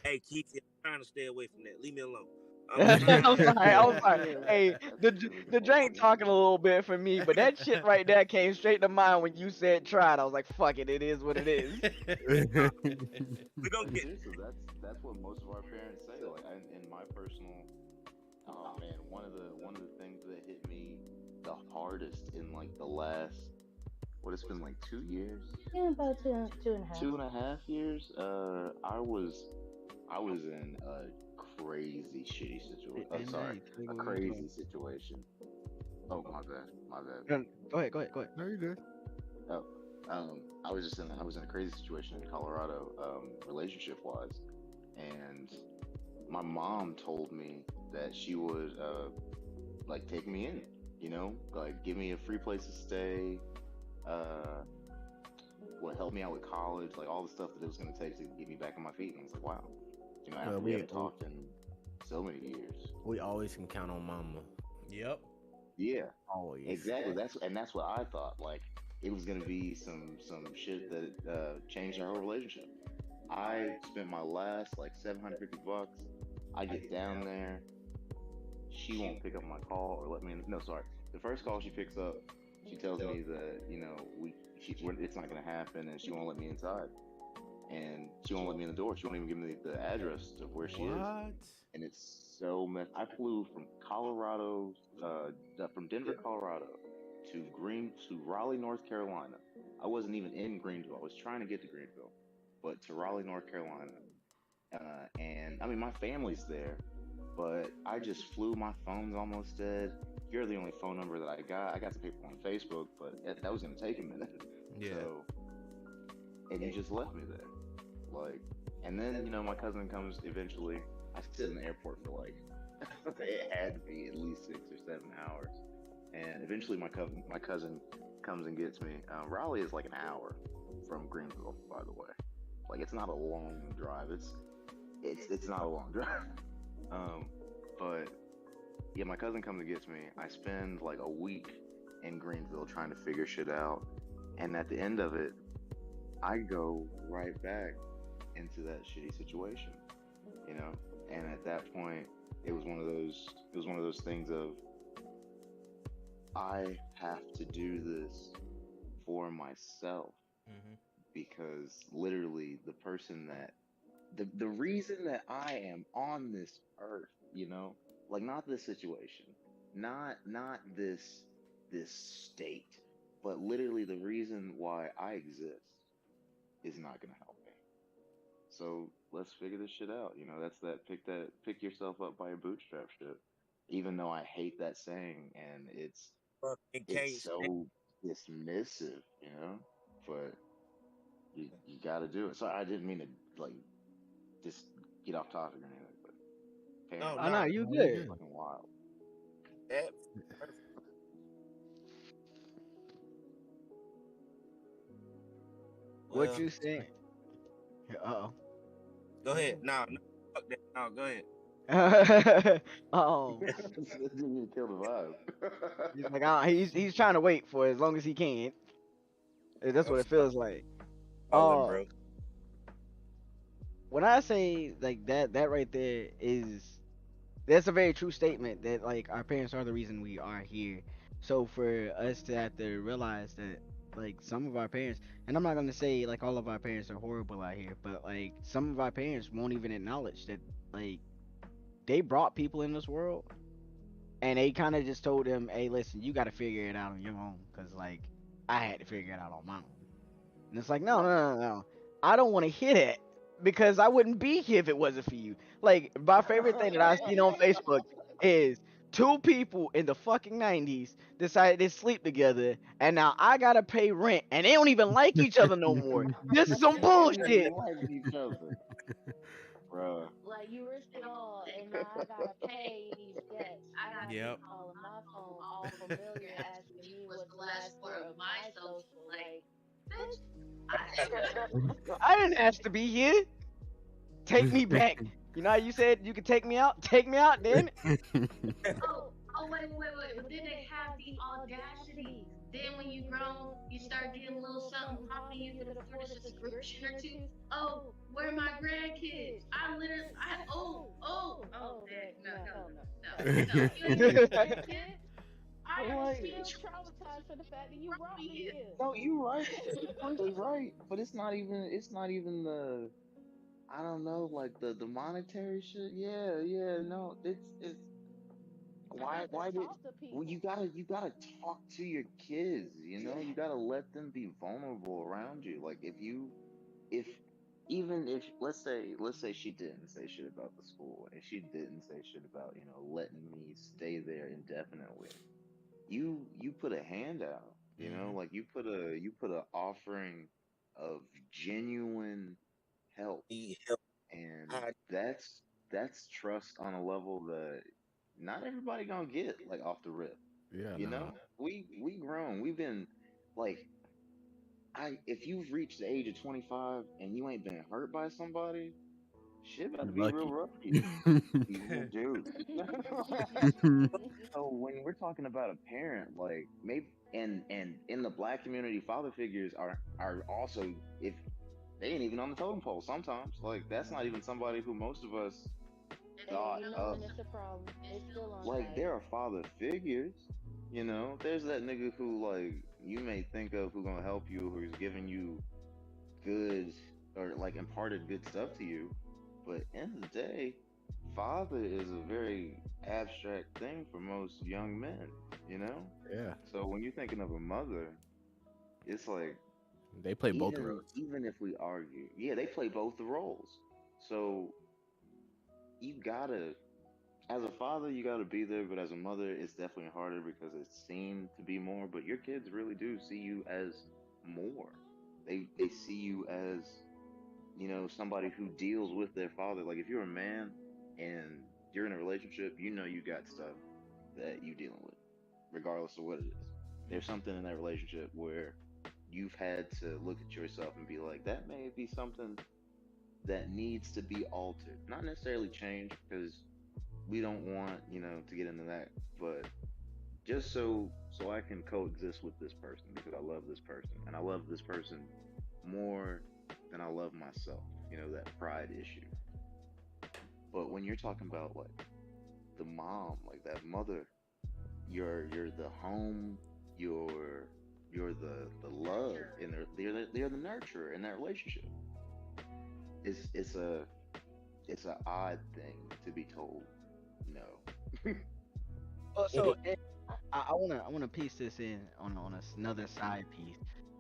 hey, Keith, I'm trying to stay away from that. Leave me alone. I'm I'm trying. sorry. I'm sorry. Yeah. Hey, That's the really the drink funny. talking a little bit for me, but that shit right there came straight to mind when you said tried. I was like, fuck it, it is what it is. We're gonna But get seriously, that's what most of our parents say. Like in my personal, oh man, one of the things that hit me the hardest in like the last, what it's been like 2 years, Yeah, about two and a half. 2.5 years. I was in a crazy shitty situation. Oh, And sorry, hey, tell me a what we was doing. crazy situation. Oh, my bad, my bad. No, go ahead, go ahead, go ahead. No, you're good. Oh, I was in a crazy situation in Colorado, relationship wise, and my mom told me that she would like take me in, like give me a free place to stay, uh, would help me out with college, like all the stuff that it was going to take to get me back on my feet. And I was like, wow, Well, after we haven't talked in so many years. we always can count on mama. Yep. Yeah, Always. exactly. That's what I thought. Like it was gonna be some shit that changed our whole relationship. I spent my last like 750 bucks. I get down there, she won't pick up my call or let me in. No, sorry. The first call she picks up, she tells me that it's not gonna happen, and she won't let me inside, and she won't let me in the door. She won't even give me the address of where she is, What? and it's so mess. I flew from Colorado, from Denver, Colorado, to Raleigh, North Carolina. I wasn't even in Greenville. I was trying to get to Greenville, but to Raleigh, North Carolina. And I mean, my family's there, but I just flew. My phone's almost dead. You're the only phone number that I got. I got some people on Facebook, but that was gonna take a minute. Yeah. So, and you just left me there. Like, and then my cousin comes eventually. I sit in the airport for like it had to be at least 6 or 7 hours, and eventually my cousin comes and gets me. Raleigh is like an hour from Greenville, by the way. Like it's not a long drive. It's not a long drive. Um, but yeah, my cousin comes and gets me. I spend like a week in Greenville trying to figure shit out, and at the end of it, I go right back into that shitty situation, you know. And at that point, it was one of those things of I have to do this for myself Mm-hmm. because literally the reason that I am on this earth, like not this situation, not this state, but literally the reason why I exist is not going to help me. So let's figure this shit out. That's that pick yourself up by your bootstrap shit. Even though I hate that saying and Fucking it's can't stand. so dismissive. But you got to do it. So I didn't mean to like just get off topic or anything, but No, Oh parents no, no, are you No, you're good. good. fucking wild. that perfect. What Well, you saying? Uh go ahead. No, no, fuck that. No, go ahead. oh. um, Didn't even kill the vibe. he's like, he's trying to wait for as long as he can. That's I'm what it sorry, feels like. calling, bro. Um, when I say like that right there is that's a very true statement that like our parents are the reason we are here. So for us to have to realize that like some of our parents, and I'm not gonna say like all of our parents are horrible out here, but like some of our parents won't even acknowledge that like they brought people in this world and they kind of just told them, hey, listen, you got to figure it out on your own, because like I had to figure it out on my own. And it's like, no, Right. no, no, no. I don't want to hear that because I wouldn't be here if it wasn't for you. Like, my favorite thing that I've seen on Facebook is two people in the fucking 90s decided to sleep together, and now I gotta pay rent, and they don't even like each other no more. This is some They don't even bullshit. like each other, bruh. Like you risked it all, and now I gotta pay these debts. I gotta be Yep. calling my phone all familiar, asking me what's the last four of my social. Like, bitch, I didn't ask to be here. Take me back. You know how you said you could take me out? Take me out, damn it. wait. But then they have the audacity. Then when you grown, you start getting a little something popping. You could afford a subscription or two. Oh, where are my grandkids? I literally, that, no, No, hell no, no, no, I'm no. You ain't get no grandkids. I am Right. still traumatized for the fact that you brought me here. No, you right. You're partially right, but it's not even the I don't know, like the monetary shit. Yeah, yeah, no, it's I why have to why did talk to well people. you gotta talk to your kids, you gotta let them be vulnerable around you. Like if even if let's say she didn't say shit about the school and she didn't say shit about, letting me stay there indefinitely. You put a hand out, Mm-hmm. like you put a offering of genuine help, Need help. and I that's that's trust on a level that not everybody gonna get like off the rip. Yeah, You no. know, we grown. We've been like I if you've reached the age of 25 and you ain't been hurt by somebody, shit about to You be real lucky. rough for you. Yeah, dude. So when we're talking about a parent, like maybe and in the black community, father figures are also if they ain't even on the totem pole sometimes. Like that's not even somebody who most of us Hey, thought you know of. when it's a problem, they still on Like site. there are father figures, you know. There's that nigga who like you may think of who gonna help you, who's giving you good or like imparted good stuff to you. But end of the day, father is a very abstract thing for most young men, you know? Yeah. So when you're thinking of a mother, it's like They play both even roles. even if we argue, yeah, they play both the roles. So you gotta as a father, you got to be there, but as a mother, it's definitely harder because it's seen to be more. But your kids really do see you as more. They see you as somebody who deals with their father. Like if you're a man and you're in a relationship, you know you got stuff that you dealing with, regardless of what it is. There's something in that relationship where you've had to look at yourself and be like, that may be something that needs to be altered, not necessarily changed because we don't want to get into that, but just so I can coexist with this person because I love this person and I love this person more than I love myself. That pride issue. But when you're talking about like the mom, like that mother, you're the home, you're you're the love, and they're the nurturer in that relationship. It's a odd thing to be told no. Well, I, so I wanna piece this in on another side piece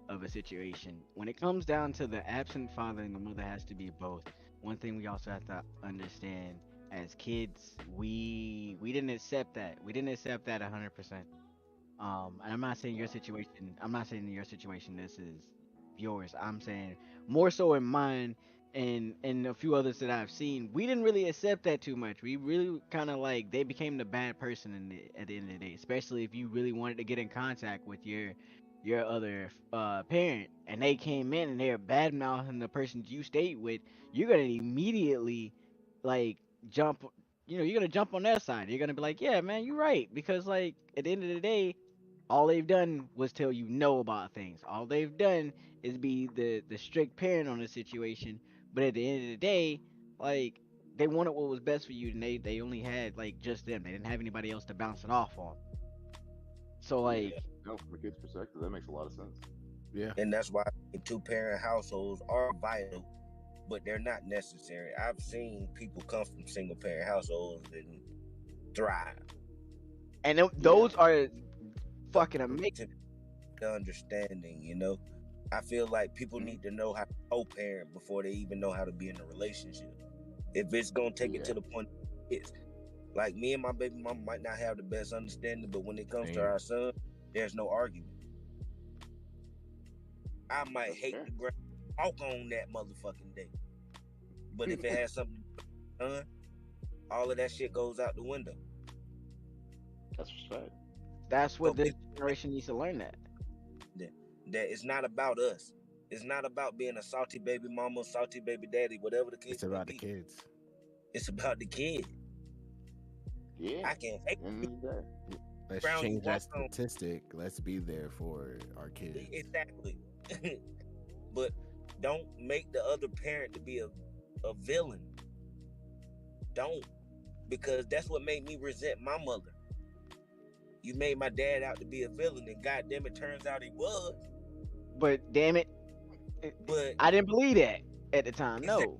of a situation. When it comes down to the absent father and the mother has to be both. One thing we also have to understand as kids, we didn't accept that. We didn't accept that 100%. And I'm not saying your situation. I'm not saying in your situation this is yours. I'm saying more so in mine and a few others that I've seen. We didn't really accept that too much. We really kind of like they became the bad person at the end of the day. Especially if you really wanted to get in contact with your other parent, and they came in and they're bad mouthing the person you stayed with. You're gonna immediately like jump. You're gonna jump on their side. You're gonna be like, yeah, man, you're right. Because like at the end of the day, all they've done was tell you no about things. All they've done is be the strict parent on the situation. But at the end of the day, like they wanted what was best for you, and they only had like just them. They didn't have anybody else to bounce it off on. So Yeah, like, no, from a kid's perspective, that makes a lot of sense. Yeah. And that's why two-parent households are vital, but they're not necessary. I've seen people come from single-parent households and thrive. and Yeah, those are So fucking amazing. to the understanding, I feel like people mhm, need to know how to co-parent before they even know how to be in a relationship. If it's gonna take it yeah, to the point, it's like me and my baby mama might not have the best understanding, but when it comes to Same. our son, there's no argument. I might that's hate fair. the ground, walk on that motherfucking day, but if it has something to do with my son, all of that shit goes out the window. That's respect. That's So what this generation needs to learn. That that, that it's not about us. It's not about being a salty baby mama, salty baby daddy, whatever the It's case may about the be. kids. It's about the kid. Yeah, I can hate end the of the day. Let's ground you change that walk on. statistic. Let's be there for our kids. Exactly. But don't make the other parent to be a villain. Don't. Because that's what made me resent my mother. You made my dad out to be a villain, and goddamn it, turns out he was. but damn it, But I didn't believe that at the time. is that No,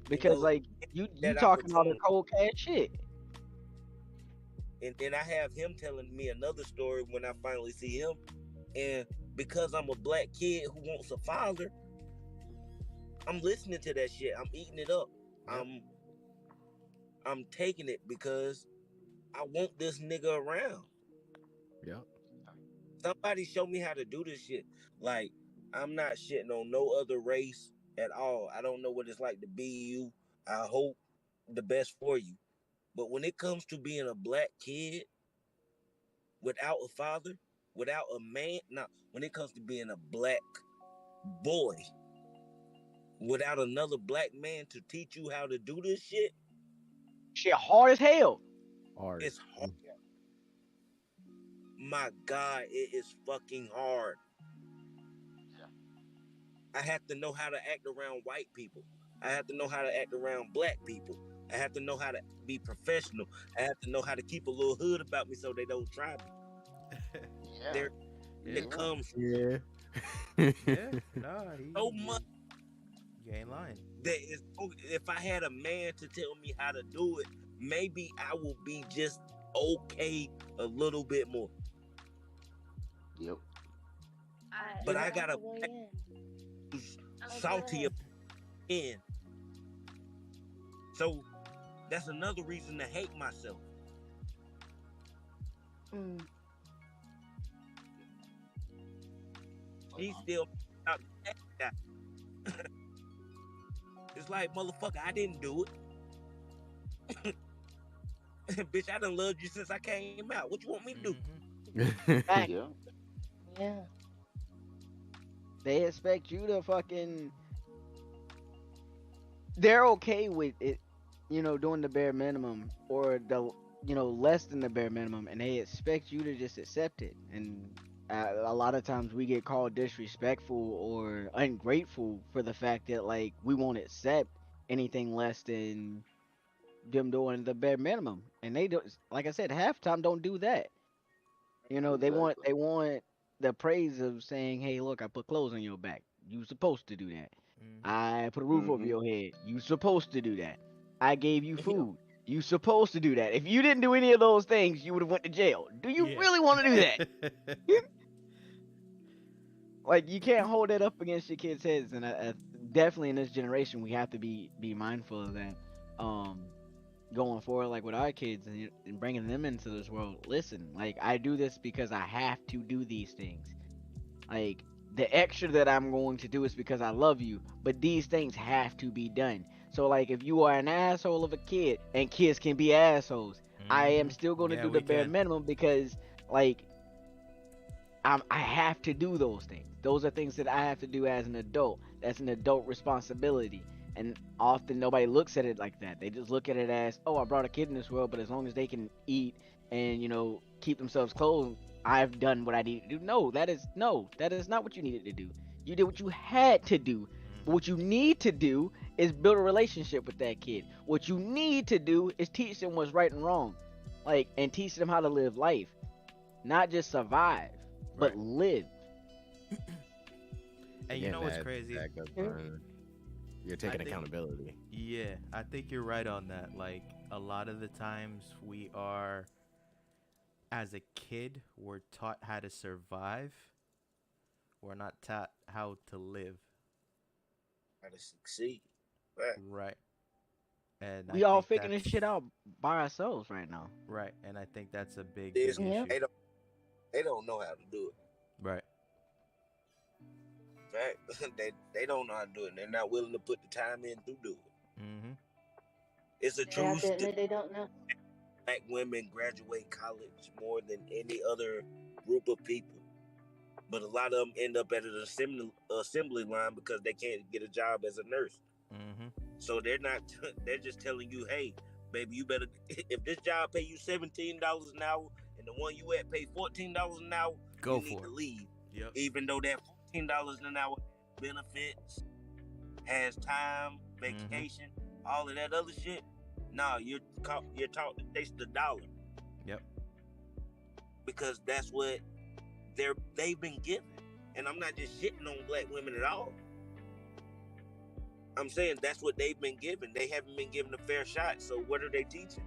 because like you that talking all the opportunity? cold cash shit. And then I have him telling me another story when I finally see him. And because I'm a black kid who wants a father, I'm listening to that shit. I'm eating it up. Yep. I'm taking it because I want this nigga around. Yep. Somebody show me how to do this shit. Like, I'm not shitting on no other race. at all. I don't know what it's like to be you. I hope the best for you. But when it comes to being a black kid without a father, without a man, now when it comes to being a black boy without another black man to teach you how to do this shit, Shit hard as hell. Hard. it's hard. My God, it is fucking hard. I have to know how to act around white people. I have to know how to act around black people. I have to know how to be professional. I have to know how to keep a little hood about me so they don't try me. Yeah. There Yeah, it Yeah. comes Yeah. yeah. Nah, so you much you ain't lying. that is, if I had a man to tell me how to do it, maybe I will be just okay a little bit more. Yep. But I I got a could weigh in. who's Oh, go salty ahead. in. So that's another reason to hate myself. Mm. She's still out the guy. It's like, motherfucker, I didn't do it. Bitch, I done loved you since I came out. What you want me to do? Mm-hmm. Fact. Yeah. Yeah. They expect you to fucking. They're okay with it, doing the bare minimum or less than the bare minimum, and they expect you to just accept it. And a lot of times we get called disrespectful or ungrateful for the fact that like we won't accept anything less than them doing the bare minimum, and they don't. Like I said, half the time don't do that. They want Exactly. they want the praise of saying, "Hey, look, I put clothes on your back. You supposed to do that. Mm-hmm. I put a roof over Mm-hmm. your head. You supposed to do that. I gave you Yeah. food. You supposed to do that. If you didn't do any of those things, you would have went to jail. Do you Yeah. really want to do that? Like you can't hold that up against your kids' heads, and definitely in this generation, we have to be mindful of that. Going forward, like with our kids and bringing them into this world. Listen, like I do this because I have to do these things. Like the extra that I'm going to do is because I love you, but these things have to be done. So like if you are an asshole of a kid, and kids can be assholes, I am Mm-hmm. still going to Yeah, do the we bare can. minimum because like I have to do those things. Those are things that I have to do as an adult. That's an adult responsibility. And often nobody looks at it like that. They just look at it as, oh, I brought a kid in this world, but as long as they can eat and, keep themselves clothed, I've done what I need to do. No, that is not what you needed to do. You did what you had to do. But what Mm-hmm. you need to do is build a relationship with that kid. What you need to do is teach them what's right and wrong. Like, and teach them how to live life, not just survive, but Right. live. And you Again, know what's that crazy? goes True. on. You're I taking think, accountability. yeah, I think you're right on that. Like, a lot of the times we are, as a kid, we're taught how to survive. We're not taught how to live. How to succeed. Right. Right. And I We all think figuring this shit that's out by ourselves right now. right. And I think that's a big, This big Yep. issue. they don't know how to do it. Right. Right? They don't know how to do it. They're not willing to put the time in to do it. Mm-hmm. It's a They true have to statistic. admit they don't know. Black women graduate college more than any other group of people. But a lot of them end up at an assembly line because they can't get a job as a nurse. Mm-hmm. So they're not. They're just telling you, hey, baby, you better. If this job pay you $17 an hour and the one you at pay $14 an hour, you Go need for to it. leave. Yep. Even though that $14 an hour has benefits, has time, Mm-hmm. vacation, all of that other shit. Nah, you're taught to chase the dollar Yep. because that's what they've been given. And I'm not just shitting on black women at all. I'm saying that's what they've been given. They haven't been given a fair shot. So what are they teaching?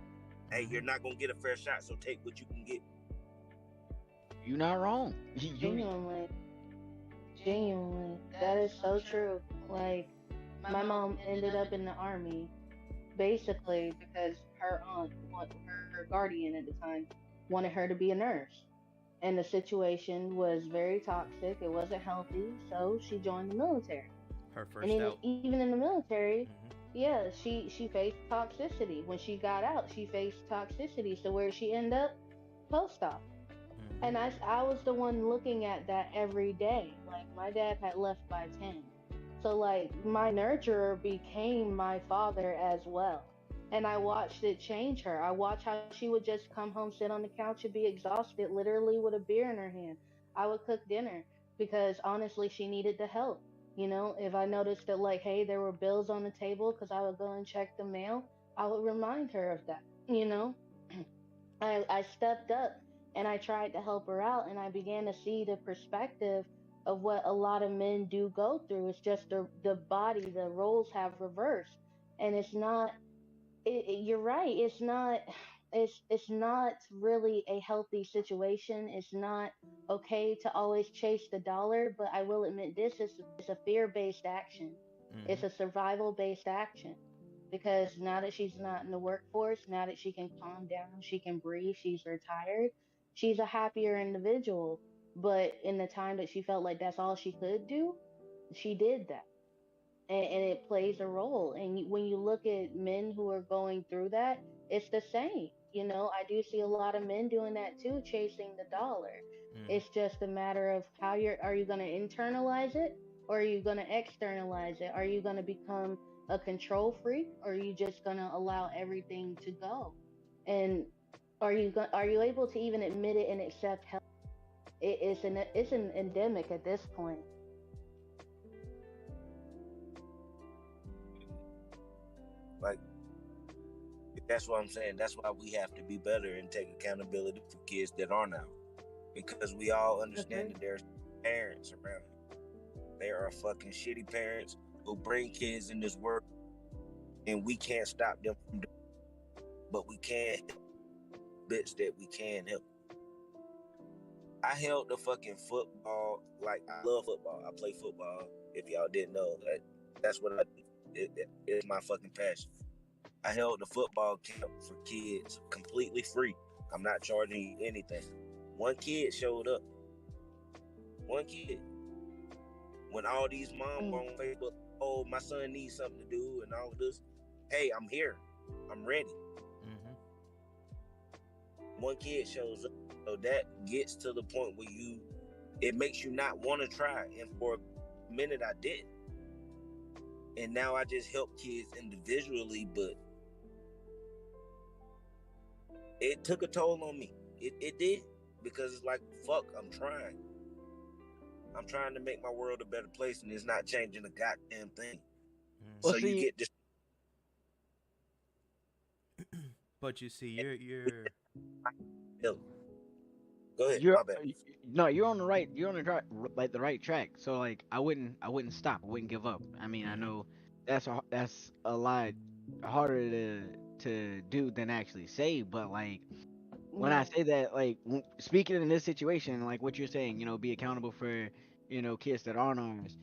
Hey, Mm-hmm. you're not gonna get a fair shot, so take what you can get. You're not wrong. You Genuinely. Genuinely. That is so true. Like, my mom ended up in the army basically because her aunt, her guardian at the time, wanted her to be a nurse. And the situation was very toxic. It wasn't healthy. So she joined the military. Her And first in out. even in the military, Mm-hmm. yeah, she faced toxicity. When she got out, she faced toxicity. So where she end up? Post op. And Mm-hmm. I was the one looking at that every day. Like my dad had left by 10. So like my nurturer became my father as well. And I watched it change her. I watched how she would just come home, sit on the couch and be exhausted, literally with a beer in her hand. I would cook dinner because honestly she needed the help. You know, if I noticed that like, hey, there were bills on the table because I would go and check the mail, I would remind her of that, you know? I stepped up and I tried to help her out, and I began to see the perspective of what a lot of men do go through. It's just the body, the roles have reversed, and it's not. You're right. It's not. It's not really a healthy situation. It's not okay to always chase the dollar, but I will admit this is a fear based action. Mm-hmm. It's a survival based action because now that she's not in the workforce, now that she can calm down, she can breathe, she's retired, she's a happier individual. But in the time that she felt like that's all she could do, she did that. And it plays a role. And when you look at men who are going through that, it's the same. You know, I do see a lot of men doing that too, chasing the dollar. Mm-hmm. It's just a matter of how are you going to internalize it or are you going to externalize it? Are you going to become a control freak or are you just going to allow everything to go? And are you able to even admit it and accept help? It's an endemic at this point. Like that's what I'm saying. That's why we have to be better and take accountability for kids that are now, because we all understand Agree. that there's parents around. There are fucking shitty parents who bring kids in this world, and we can't stop them from doing it, but we can help bits that we can help. I held the fucking football. Like I love football. I play football. If y'all didn't know that, that's what I do. It's my fucking passion. I held the football camp for kids completely free. I'm not charging you anything. One kid showed up. One kid. When all these moms Mm, on Facebook, oh, my son needs something to do and all of this. Hey, I'm here. I'm ready. Mm-hmm. One kid shows up. So that gets to the point where it makes you not want to try. And for a minute, I did. And now I just help kids individually, but it took a toll on me. It did. Because it's like, fuck, I'm trying. I'm trying to make my world a better place, and it's not changing a goddamn thing. Well, So Mm-hmm. you see, get this. But you see, you're Go ahead, you're my bad. no, you're on the right, you're on the like the right track. So like, I wouldn't stop. I wouldn't give up. I mean, I Mm-hmm. know that's a lot harder to do than actually say, but like when I yeah. say that, like speaking in this situation, like what you're saying, be accountable for kids that aren't ours.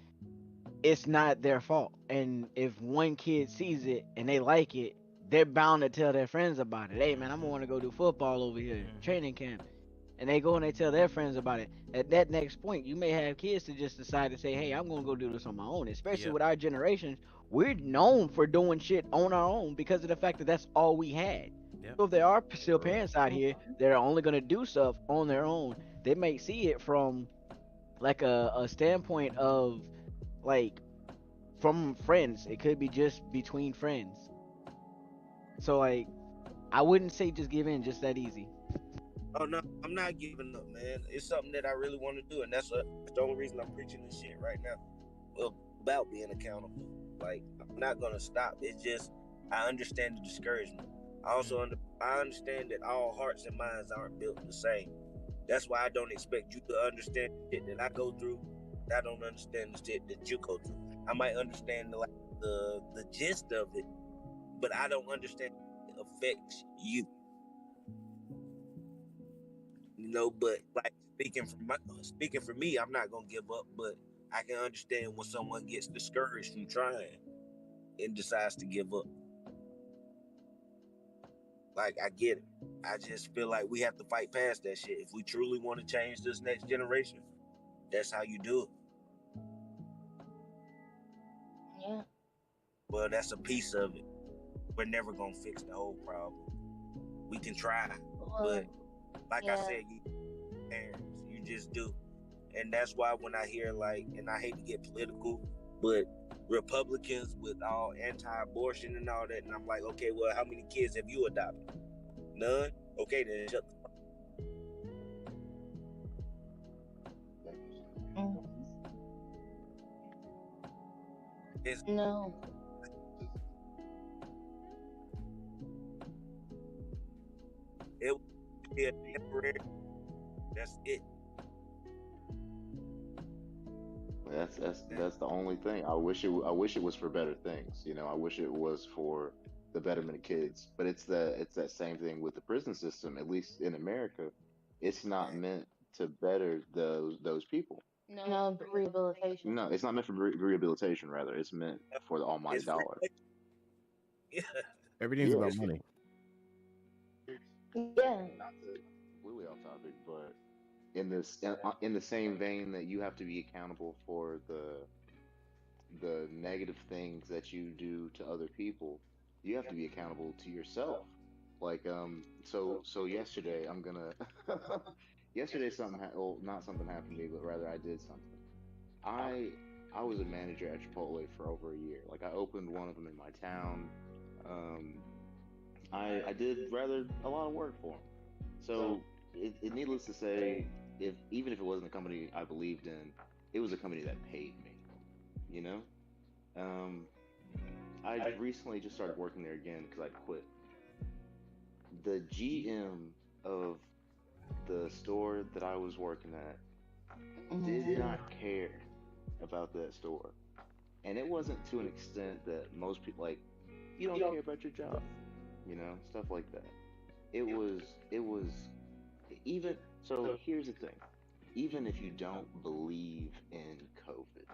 It's not their fault. And if one kid sees it and they like it, they're bound to tell their friends about it. Hey man, I'm gonna Mm-hmm. want to go do football over here, Mm-hmm. training camp. And they go and they tell their friends about it. At that next point, you may have kids to just decide to say, "Hey, I'm gonna go do this on my own." Especially Yep. with our generation, we're known for doing shit on our own because of the fact that that's all we had. Yep. So if there are still Right. parents out here that are only gonna do stuff on their own, they may see it from like a standpoint of like from friends. It could be just between friends. So like I wouldn't say just give in just that easy. Oh no, I'm not giving up, man. It's something that I really want to do, and that's the only reason I'm preaching this shit right now. Well, about being accountable. Like I'm not gonna stop. It's just I understand the discouragement. Mm. I understand that all hearts and minds aren't built the same. That's why I don't expect you to understand the shit that I go through. I don't understand the shit that you go through. I might understand the gist of it, but I don't understand how it affects you. But like speaking for me, I'm not gonna give up, but I can understand when someone gets discouraged from trying and decides to give up. Like I get it. I just feel like we have to fight past that shit. If we truly want to change this next generation, that's how you do it. Yeah. Well, that's a piece of it. We're never gonna fix the whole problem. We can try, but Well, like I yeah. said, you parents, you just do. And that's why when I hear like, and I hate to get political, but Republicans with all anti-abortion and all that, and I'm like, okay, well, how many kids have you adopted? None. Okay, then shut. Mhm. It's, No. it will be a temporary. That's it. That's the only thing. I wish it was for better things. You know, I wish it was for the betterment of kids. But it's that same thing with the prison system. At least in America, it's not meant to better those people. No rehabilitation. No, it's not meant for rehabilitation. Rather, it's meant for the almighty It's free. dollar. Yeah. Everything's Yeah, about It's free. money. Yeah. not to completely off topic, but in the same vein that you have to be accountable for the negative things that you do to other people, you have to be accountable to yourself. Like so yesterday I'm gonna yesterday well, not something happened to me, but rather I did something. I I was a manager at Chipotle for over a year. Like I opened one of them in my town. Um, I did rather a lot of work for them. So it needless to say, if even if it wasn't a company I believed in, it was a company that paid me. You know, um, I recently just started working there again because I quit. The GM of the store that I was working at did Mhm. not care about that store, and it wasn't to an extent that most people like. You don't care about your job, stuff like that. It was even so. Here's the thing: even if you don't believe in COVID,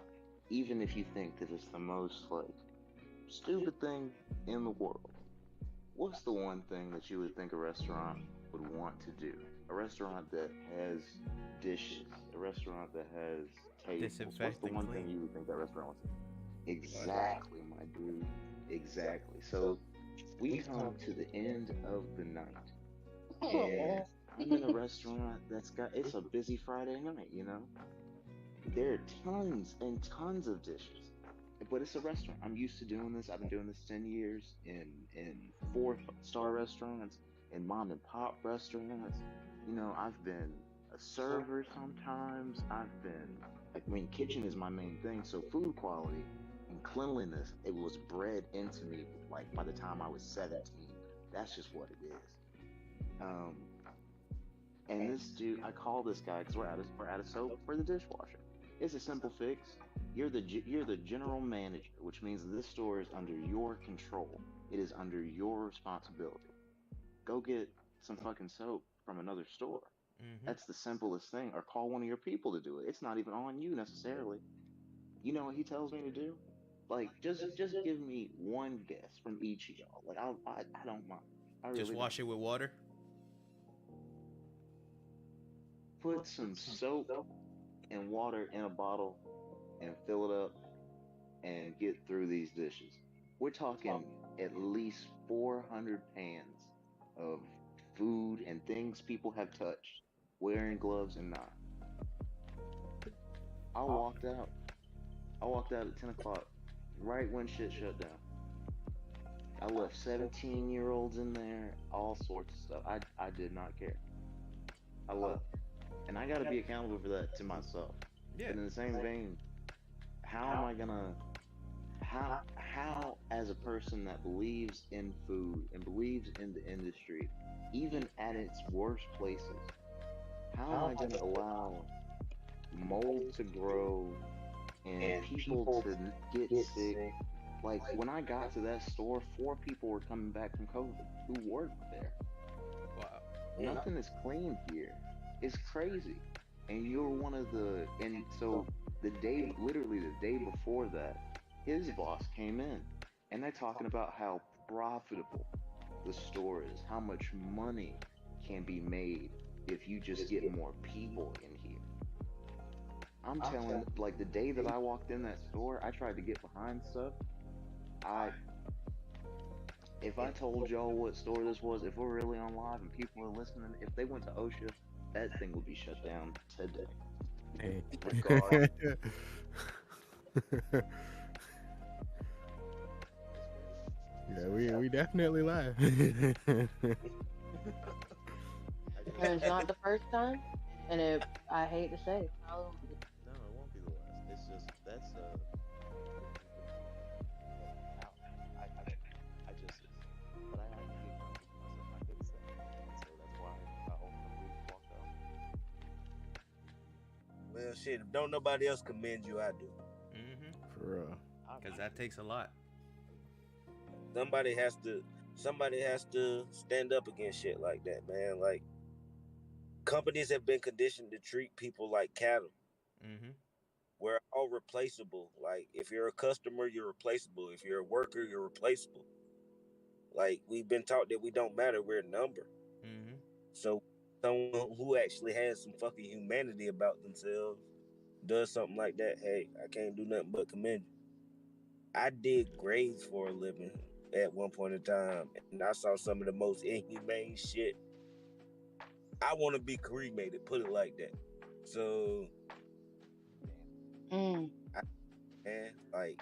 even if you think that it's the most like stupid thing in the world, what's the one thing that you would think a restaurant would want to do? A restaurant that has dishes, a restaurant that has tables. What's Disinfect the and one thing clean. you would think that restaurant wants to do? Right. Exactly, my dude. Exactly. So we come to the end of the night, and Oh. I'm in a restaurant it's a busy Friday night, There are tons and tons of dishes, but it's a restaurant. I'm used to doing this. I've been doing this 10 years in four-star restaurants, in mom and pop restaurants. I've been a server sometimes. I mean, kitchen is my main thing. So food quality and cleanliness, it was bred into me like by the time I was 17. That's just what it is. Um, and this dude, I call this guy because we're out of soap for the dishwasher. It's a simple fix. You're the general manager, which means this store is under your control. It is under your responsibility. Go get some fucking soap from another store. Mm-hmm. That's the simplest thing. Or call one of your people to do it. It's not even on you necessarily. You know what he tells me to do? Like just give me one guess from each of y'all. Like I don't mind. I Just really don't. wash it with water. Put some soap and water in a bottle and fill it up and get through these dishes. We're talking at least 400 pans of food and things people have touched, wearing gloves and not. I walked out. I walked out at 10 o'clock, right when shit shut down. I left 17-year-olds in there, all sorts of stuff. I did not care. I left. And I got to be accountable for that to myself. Yeah. But in the same vein, how am I going to how as a person that believes in food and believes in the industry, even at its worst places, how am I going to allow mold to grow and people to get sick? Like when I got to that store, four people were coming back from COVID who worked there. Wow. Mm. Nothing is clean here. It's crazy. And you're one of and so literally the day before that, his boss came in and they're talking about how profitable the store is, how much money can be made if you just get more people in here. I'm telling, like the day that I walked in that store, I tried to get behind stuff. I If I told y'all what store this was, if we're really on live and people are listening, if they went to OSHA, that thing would be shut down today. Hey. Regardless. Yeah, we definitely laugh. And it's not the first time, and I hate to say it, probably won't be. No, it won't be the last. It's just that's I just but I have to be accountable for myself. I couldn't step in, and so that's why I ultimately walked out. Well, shit. If don't nobody else commend you, I do. Mm-hmm. For real. Because that takes a lot. Somebody has to. Somebody has to stand up against shit like that, man. Like companies have been conditioned to treat people like cattle. Mm-hmm. We're all replaceable. Like if you're a customer, you're replaceable. If you're a worker, you're replaceable. Like we've been taught that we don't matter. We're a number. Mm-hmm. So someone who actually has some fucking humanity about themselves does something like that. Hey, I can't do nothing but commend you. I did grades for a living at one point in time, and I saw some of the most inhumane shit. I want to be cremated, put it like that. So, Mm. man, like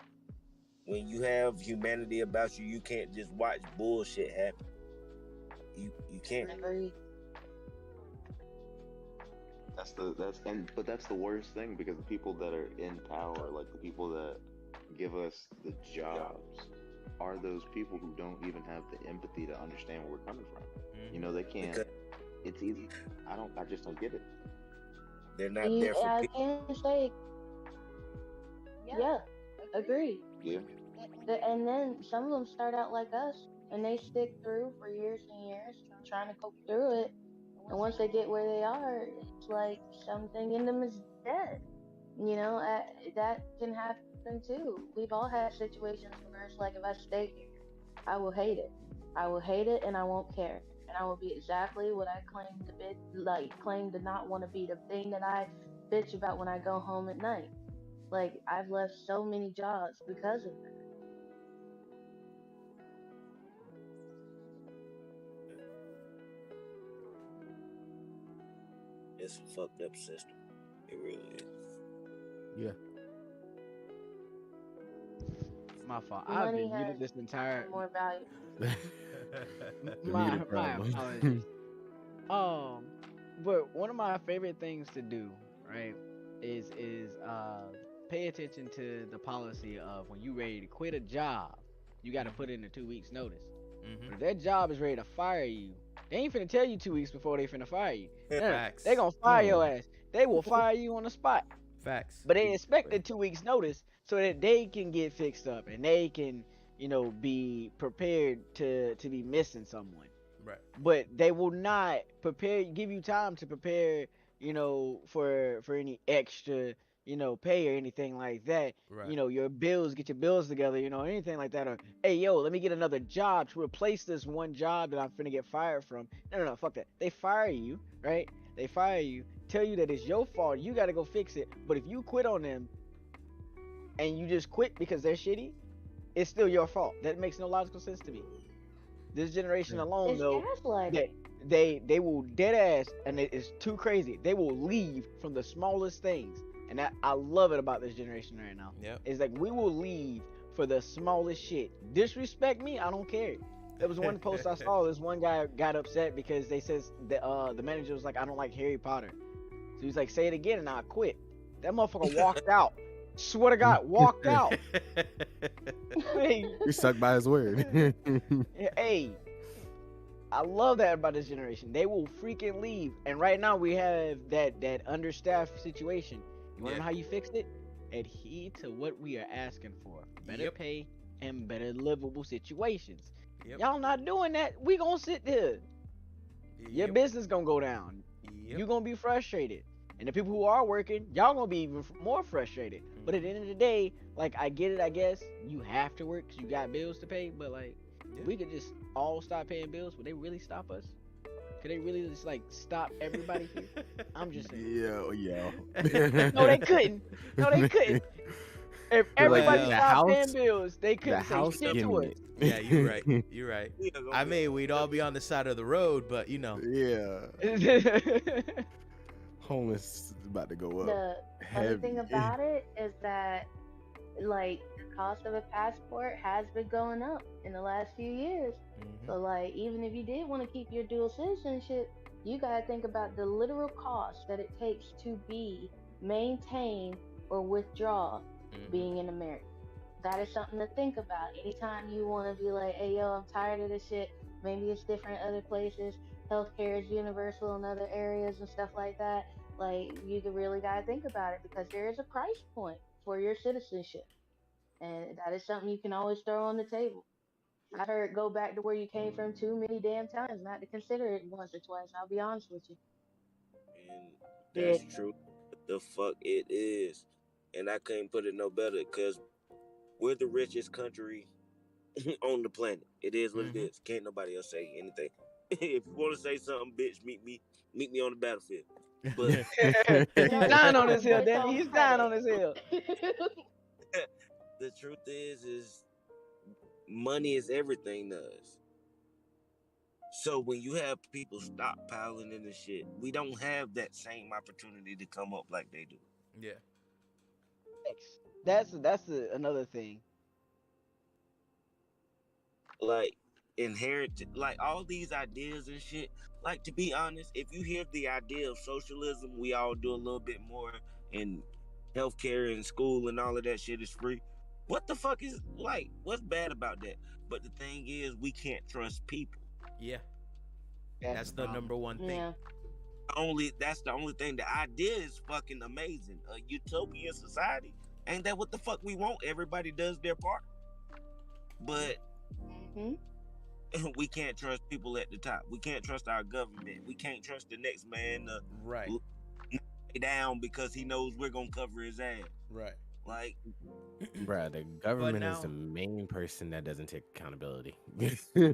when you have humanity about you, you can't just watch bullshit happen. You can't. Agreed. But that's the worst thing because the people that are in power, like the people that give us the jobs, are those people who don't even have the empathy to understand where we're coming from. You know, Mm-hmm. they can't. Because It's easy. I just don't get it. they're not there for I people. can say, yeah, agreed. Yeah. And then some of them start out like us, and they stick through for years and years, trying to cope through it. And once they get where they are, it's like something in them is dead. That can happen too. We've all had situations where it's like, if I stay here, I will hate it. I will hate it, and I won't care. And I will be exactly what I claim to be, like claim to not want to be, the thing that I bitch about when I go home at night. Like I've left so many jobs because of that. It's a fucked up system. It really is. Yeah. My fault. I've Money been muted has this become entire. more valuable. The My muted my problem. apologies. Um, but one of my favorite things to do, right, is pay attention to the policy of when you ready to quit a job, you got to Mm-hmm. put in a 2 weeks notice. Mm-hmm. But if that job is ready to fire you, they ain't finna tell you 2 weeks before they finna fire you. No, they Facts. gonna fire No. your ass. They will fire you on the spot. Facts. But they expect Exactly. the 2 weeks notice so that they can get fixed up and they can, be prepared to be missing someone. Right. But they will not give you time to prepare, for any extra, pay or anything like that. Right. Your bills, get your bills together, anything like that. Or, hey, yo, let me get another job to replace this one job that I'm finna get fired from. No, no, no, fuck that. They fire you, right? They fire you, tell you that it's your fault. You got to go fix it. But if you quit on them and you just quit because they're shitty, it's still your fault. That makes no logical sense to me. This generation Yeah. alone It's know that gaslighting. they will dead ass, and it's too crazy. They will leave from the smallest things, and I love it about this generation right now. Yep. Is like we will leave for the smallest shit. Disrespect me, I don't care. There was one post I saw. This one guy got upset because they says the manager was like, I don't like Harry Potter. So he's like, say it again, and I quit. That motherfucker walked out. Swear to God, walked out. Hey, He stuck by his word. hey, I love that about this generation. They will freaking leave. And right now we have that understaffed situation. You want to Yeah. know how you fix it? Adhere to what we are asking for. Better Yep. pay and better livable situations. Yep. Y'all not doing that. We gonna sit there. Your Yep. business gonna go down. Yep. You gonna be frustrated. And the people who are working, y'all gonna be even more frustrated. But at the end of the day, like I get it. I guess you have to work because you got bills to pay. But like, Yeah. we could just all stop paying bills. Would they really stop us? Could they really just like stop everybody here? I'm just saying. Yeah, yo. No, they couldn't. No, they couldn't. If Like everybody Well, the stopped paying house, bills, they the couldn't say house shit to us. gimmick. yeah, you're right. You're right. We are gonna I be mean, we'd all be on the side of the road, but Yeah, Facts. homeless is about to go up The funny thing heavy. about it is that like the cost of a passport has been going up in the last few years. hmm So like even if you did want to keep your dual citizenship, you gotta think about the literal cost that it takes to be, maintain, or withdraw hmm being in America. That is something to think about. Anytime you want to be like, hey yo, I'm tired of this shit. Maybe it's different other places. Healthcare is universal in other areas and stuff like that. Like you really gotta think about it because there is a price point for your citizenship. And that is something you can always throw on the table. I've heard go back to where you came from too many damn times not to consider it once or twice. I'll be honest with you. and Yeah, that's true. The fuck it is, and I couldn't put it no better because we're the richest country on the planet. It is what it hmm is. Can't nobody else say anything. If you want to say something, bitch, meet me on the battlefield. But he's No, it's dying on on this hill, it's Danny. on He's dying credit. on this hill. the truth is money is everything to us. So when you have people stockpiling in the shit, we don't have that same opportunity to come up like they do. Yeah. Another thing. Like inherited, like all these ideas and shit. Like to be honest, if you hear the idea of socialism, we all do a little bit more, and healthcare and school and all of that shit is free. What the fuck is like? What's bad about that? But the thing is, we can't trust people. Yeah. That's the That's the problem. number one thing. Yeah. Only that's the only thing. The idea is fucking amazing. A utopian society. Ain't that what the fuck we want? Everybody does their part, but Hmm. we can't trust people at the top. We can't trust our government. We can't trust the next man to Right. lay down because he knows we're gonna cover his ass. Right. Like, Bruh, the But government is the now, main person that doesn't take accountability.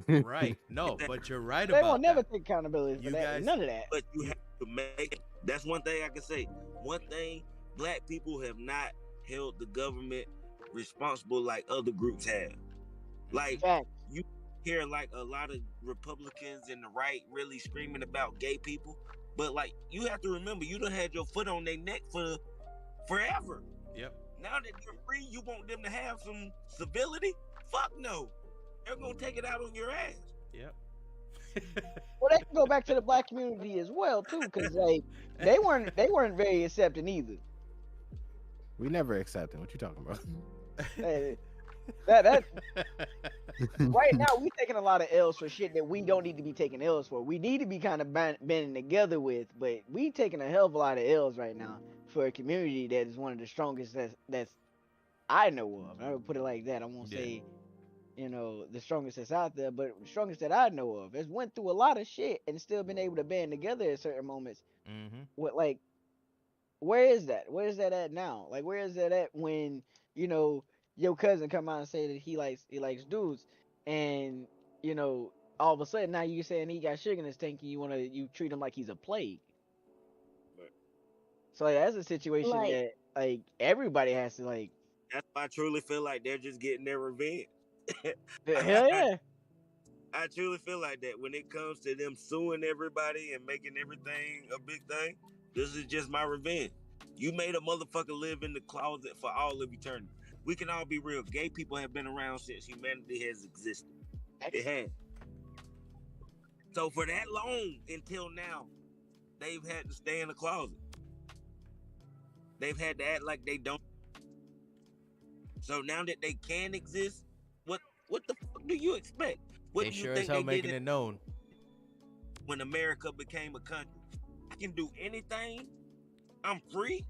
right. No, that, but you're right They won't about never that. take accountability for You that. guys, None of that. but you have to make. That's one thing I can say. One thing, black people have not held the government responsible like other groups have. hmm Like Fact. you hear like a lot of Republicans and the right really screaming about gay people, but like you have to remember, you done had your foot on their neck for forever. Yep. Now that they're free, you want them to have some civility? Fuck no. They're gonna take it out on your ass. Yep. Well, that can go back to the black community as well too, because like they weren't very accepting either. We never accept it. What you talking about? Uh, that right now we taking a lot of L's for shit that we don't need to be taking L's for. We need to be kind of banding together with, but we taking a hell of a lot of L's right now for a community that is one of the strongest that's I know of. I would put it like that. I won't yeah. say the strongest that's out there, but the strongest that I know of has went through a lot of shit and still been able to band together at certain moments. hmm What like where is that? Where is that at now? Like where is that at when you know your cousin come out and say that he likes dudes, and you know all of a sudden now you saying he got sugar in his tank and you treat him like he's a plague. But So like, that's a situation Like, that like everybody has to like that's why I truly feel like they're just getting their revenge. hell I, yeah. I truly feel like that when it comes to them suing everybody and making everything a big thing. This is just my revenge. You made a motherfucker live in the closet for all of eternity. We can all be real. Gay people have been around since humanity has existed. It has. So for that long until now, they've had to stay in the closet. They've had to act like they don't. So now that they can exist, what what the fuck do you expect? What They do you sure as think hell they did making it known. when America became a country? I can do anything. I'm free.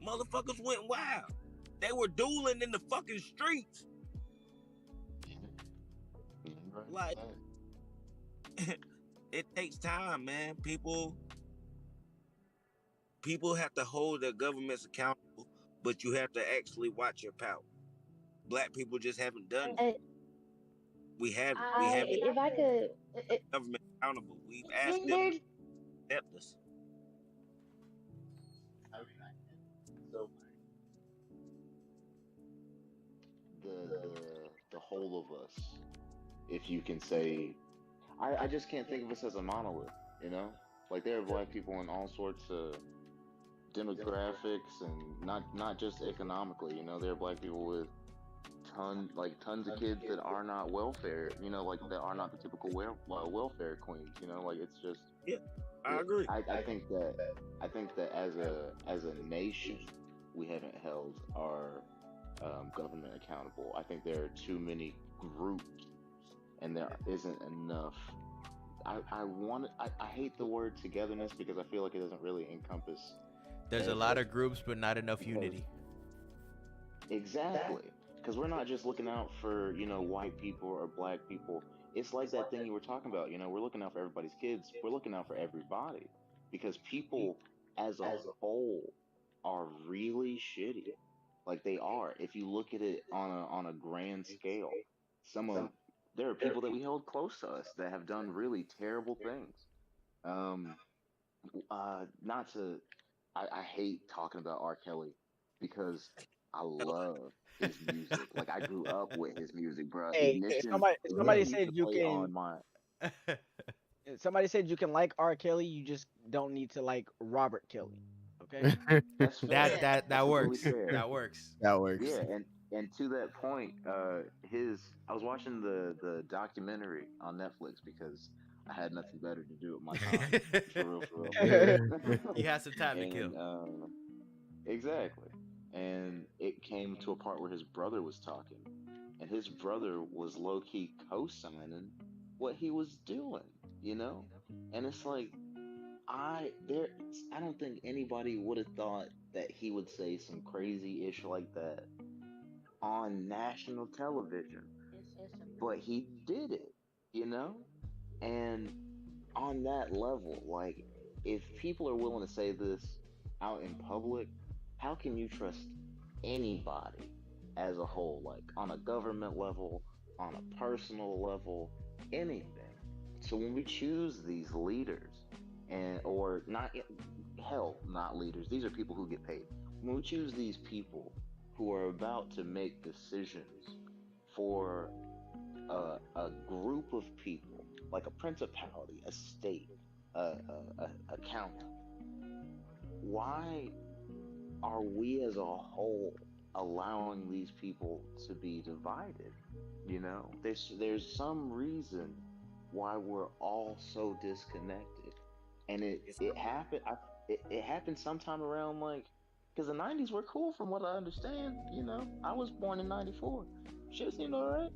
Motherfuckers went wild. They were dueling in the fucking streets. Right. Like it takes time, man. People have to hold their governments accountable, but you have to actually watch your power. Black people just haven't done that. I, We haven't. We I haven't if I could, government. accountable. We've asked them to accept us. The whole of us, if you can say, I just can't think of us as a monolith, you know? Like there are black people in all sorts of demographics and not just economically, you know, there are black people with tons of kids that are not welfare, you know, like that are not the typical welfare queens, you know, like it's just Yeah, I agree. I think that as a nation we haven't held our government accountable. I think there are too many groups and there isn't enough. I hate the word togetherness because I feel like it doesn't really encompass There's a lot of everything. groups, but not enough Because unity. exactly, because we're not just looking out for, you know, white people or black people. It's like that thing you were talking about, you know, we're looking out for everybody's kids. We're looking out for everybody because people as a whole are really shitty. Like they are. If you look at it on a grand scale, some of there are people that we held close to us that have done really terrible things. Um, not to, I hate talking about R. Kelly because I love his music. Like I grew up with his music, bro. Hey, somebody Ignition used said to you play can. on my. Somebody said you can like R. Kelly. You just don't need to like Robert Kelly. Okay. That's that fair. that That's that completely works. fair. That works. That works. Yeah, and to that point, his I was watching the documentary on Netflix because I had nothing better to do with my time, for Yeah. real. You had some time to kill. And exactly, and it came to a part where his brother was talking, and his brother was low key co-signing what he was doing, you know, and it's like I don't think anybody would have thought that he would say some crazy ish like that on national television, but he did it, you know? And on that level, like, if people are willing to say this out in public, how can you trust anybody as a whole, like on a government level, on a personal level, anything? So when we choose these leaders, and or not, hell, not leaders, these are people who get paid. When we choose these people who are about to make decisions for a group of people, like a principality, a state, a county, why are we as a whole allowing these people to be divided? You know, there's some reason why we're all so disconnected, and It's it happened. It happened sometime around like because the '90s were cool from what I understand. You know, I was born in '94. Shit seemed alright.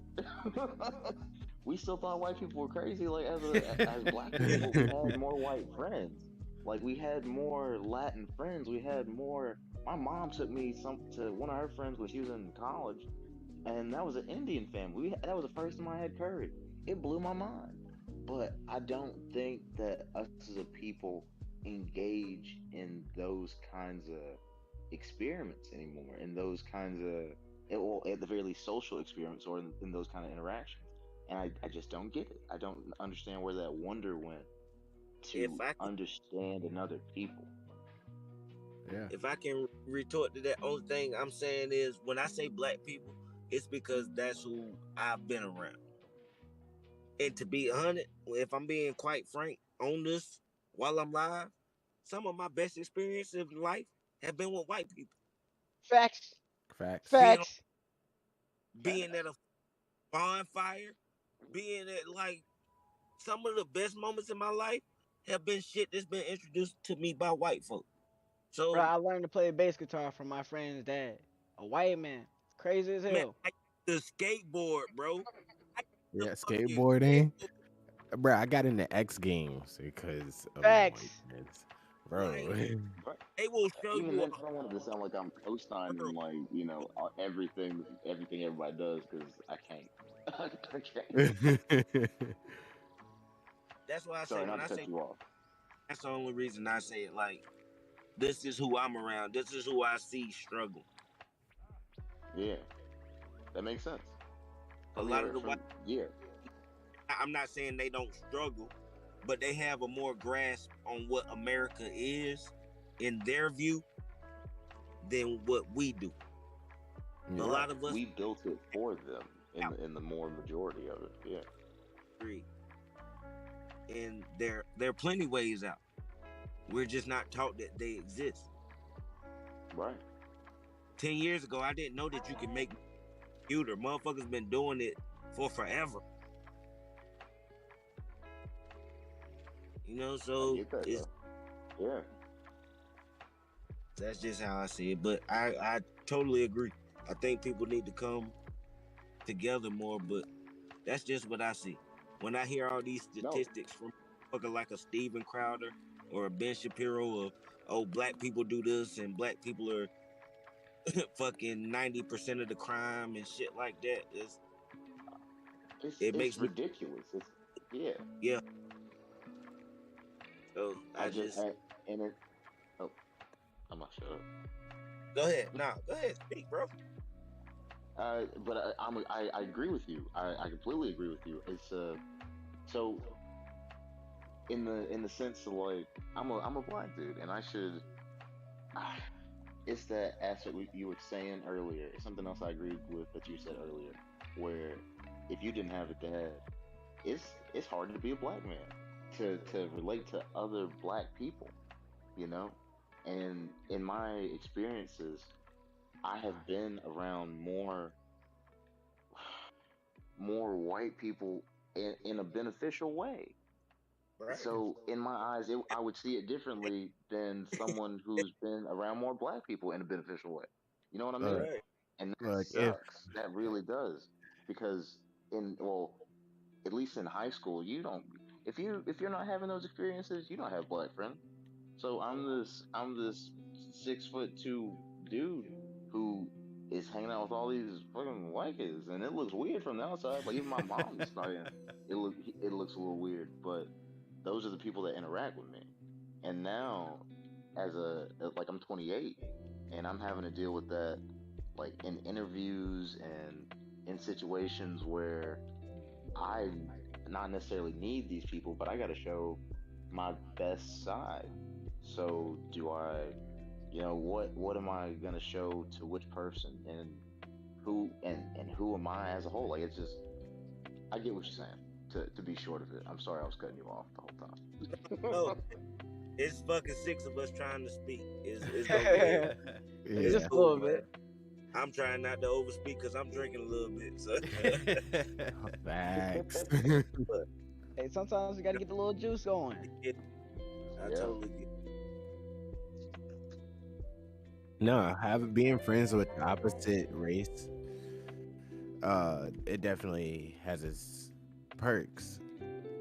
We still thought white people were crazy. Like as black people, but we had more white friends. Like we had more Latin friends. We had more. My mom took me some to one of her friends when she was in college, and that was an Indian family. That was the first time I had curry. It blew my mind. But I don't think that us as a people engage in those kinds of experiments anymore, in those kinds of, well, at the very least, social experiments, or in those kind of interactions. And I just don't get it. I don't understand where that wonder went if to I can understand another people. Yeah. if I can retort to that, only thing I'm saying is when I say black people, it's because that's who I've been around. And to be honest, if I'm being quite frank on this while I'm live, some of my best experiences in life have been with white people. Facts. Facts. Being Facts. being at a bonfire, being at like some of the best moments in my life have been shit that's been introduced to me by white folk. Bro, So I learned to play bass guitar from my friend's dad. A white man. Crazy as man, hell. I used to skateboard, bro. I used to Yeah. fucking Skateboarding. skateboard. Bro, I got into X Games because of my white Facts. friends. Like Bro. But they will show even you then, a I don't want it to sound like I'm co-signing world. like everything everybody does because I can't. I can't. That's why I say Sorry, when not I to cut say you off. that's the only reason I say it. Like this is who I'm around. This is who I see struggle. Yeah, that makes sense. A lot of the white. From yeah, I'm not saying they don't struggle, but they have a more grasp on what America is in their view than what we do. A Yeah. Right. lot of us We built it for them out in the more majority of it. Yeah. street, and there are plenty ways out. We're just not taught that they exist. Right. 10 years ago, I didn't know that you can make a computer. Motherfuckers been doing it for forever. I So get that it's though. Yeah. that's just how I see it. But I totally agree. I think people need to come together more, but that's just what I see. When I hear all these No. statistics from a motherfucker like a Steven Crowder or a Ben Shapiro of, oh, black people do this and black people are fucking 90% of the crime and shit like that, it It's makes me, ridiculous. It's yeah. yeah. So I I just just and it. Oh, I'm not shut up. go ahead. Nah, go ahead, speak, bro. But I agree with you. I completely agree with you. It's so in the sense of like I'm a black dude and I should. It's that aspect you were saying earlier. It's something else I agreed with that you said earlier, where if you didn't have a dad, it's hard to be a black man to relate to other black people, you know. And in my experiences, I have been around more white people in a beneficial way. Right, So in my eyes, I would see it differently than someone who's been around more black people in a beneficial way. You know what I Look, mean? right. And that look, if sucks. That really does. Because well, at least in high school, you don't if you're not having those experiences, you don't have black friends. So I'm this 6'2" dude who is hanging out with all these fucking white kids, and it looks weird from the outside. Like even my mom's starting, it looks a little weird, but those are the people that interact with me. And now, like I'm 28, and I'm having to deal with that, like in interviews and in situations where I not necessarily need these people, but I got to show my best side. So do I, what am I gonna show to which person and who am I as a whole? Like it's just I get what you're saying. To be short of it, I'm sorry I was cutting you off the whole No, time. it's fucking six of us trying to speak. It's gonna be here. It's yeah. Just a cool, little man. bit. I'm trying not to overspeak because I'm drinking a little bit. So, Facts. but Hey, sometimes you gotta get the little juice going. yeah, I Yeah, totally get. No, having being friends with the opposite race, it definitely has its perks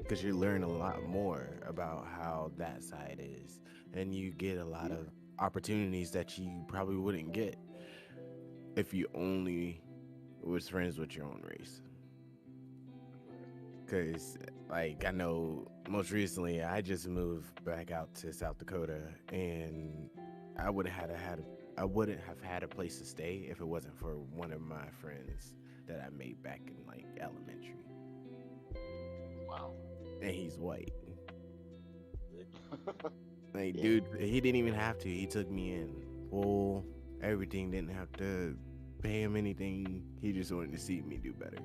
because you learn a lot more about how that side is, and you get a lot yeah, of opportunities that you probably wouldn't get if you only was friends with your own race. Cause like I know most recently I just moved back out to South Dakota and I would have had I wouldn't have had a place to stay if it wasn't for one of my friends that I made back in like elementary. wow, And he's white. Like yeah, dude, he didn't even have to. He took me in. Full everything, didn't have to pay him anything. He just wanted to see me do better.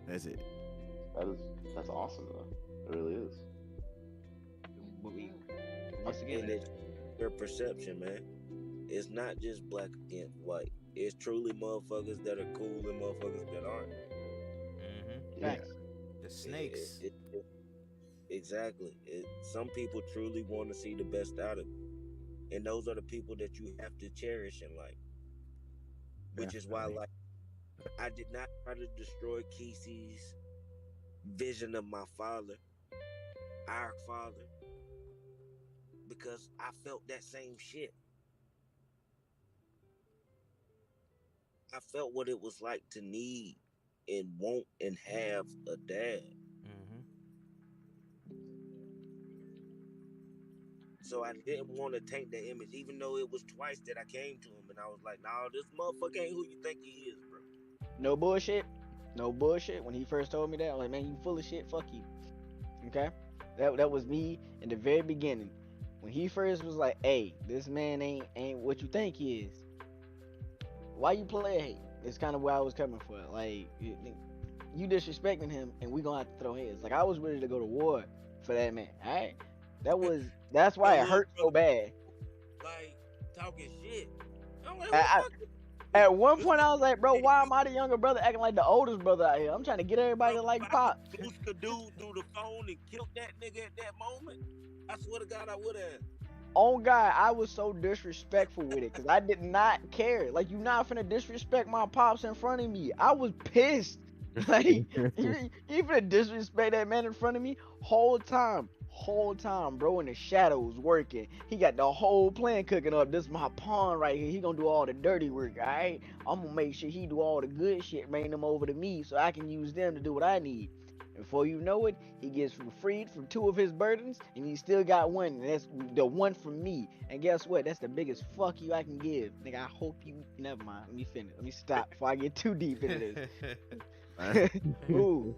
That's it. that is that's awesome though. It really is. But we I, once And again, it's your perception, man. It's not just black against white. It's truly motherfuckers that are cool and motherfuckers that aren't. Mm-hmm. yeah, facts. The It, snakes. it, it, exactly. Some people truly want to see the best out of you, and those are the people that you have to cherish in life. Which is why, Definitely. like, I did not try to destroy Kesey's vision of my father, our father, because I felt that same shit. I felt what it was like to need and want and have a dad. Mm-hmm. So I didn't want to taint the image, even though it was twice that I came to him and I was like, "Nah, this motherfucker ain't who you think he is, bro." No bullshit. No bullshit. When he first told me that, I was like, man, you full of shit. Fuck you. Okay. That was me in the very beginning. When he first was like, "Hey, this man ain't what you think he is. Why you play hate?" It's kind of where I was coming for. Like you disrespecting him, and we gonna have to throw heads. Like I was ready to go to war for that man. All right, that's Your why it little hurt so brother bad. like talking shit. I'm like, who the I, fuck is this? at one This point, I was like, bro, nigga why am I the younger brother acting like the oldest brother out here? I'm trying to get bro, everybody to if like I could Pop. boost the dude through the phone and kill that nigga at that moment, I swear to God I would have. On God, I was so disrespectful with it because I did not care. Like, you not finna disrespect my pops in front of me. I was pissed. Like, you finna disrespect that man in front of me whole time, bro, in the shadows working. He got the whole plan cooking up. This is my pawn right here. He gonna do all the dirty work, all right? I'm gonna make sure he do all the good shit, bring them over to me so I can use them to do what I need. And before you know it, he gets freed from two of his burdens, and he still got one, and that's the one from me. And guess what? That's the biggest fuck you I can give. Nigga, I hope you. Never mind. Let me finish. Let me stop before I get too deep into this. Ooh.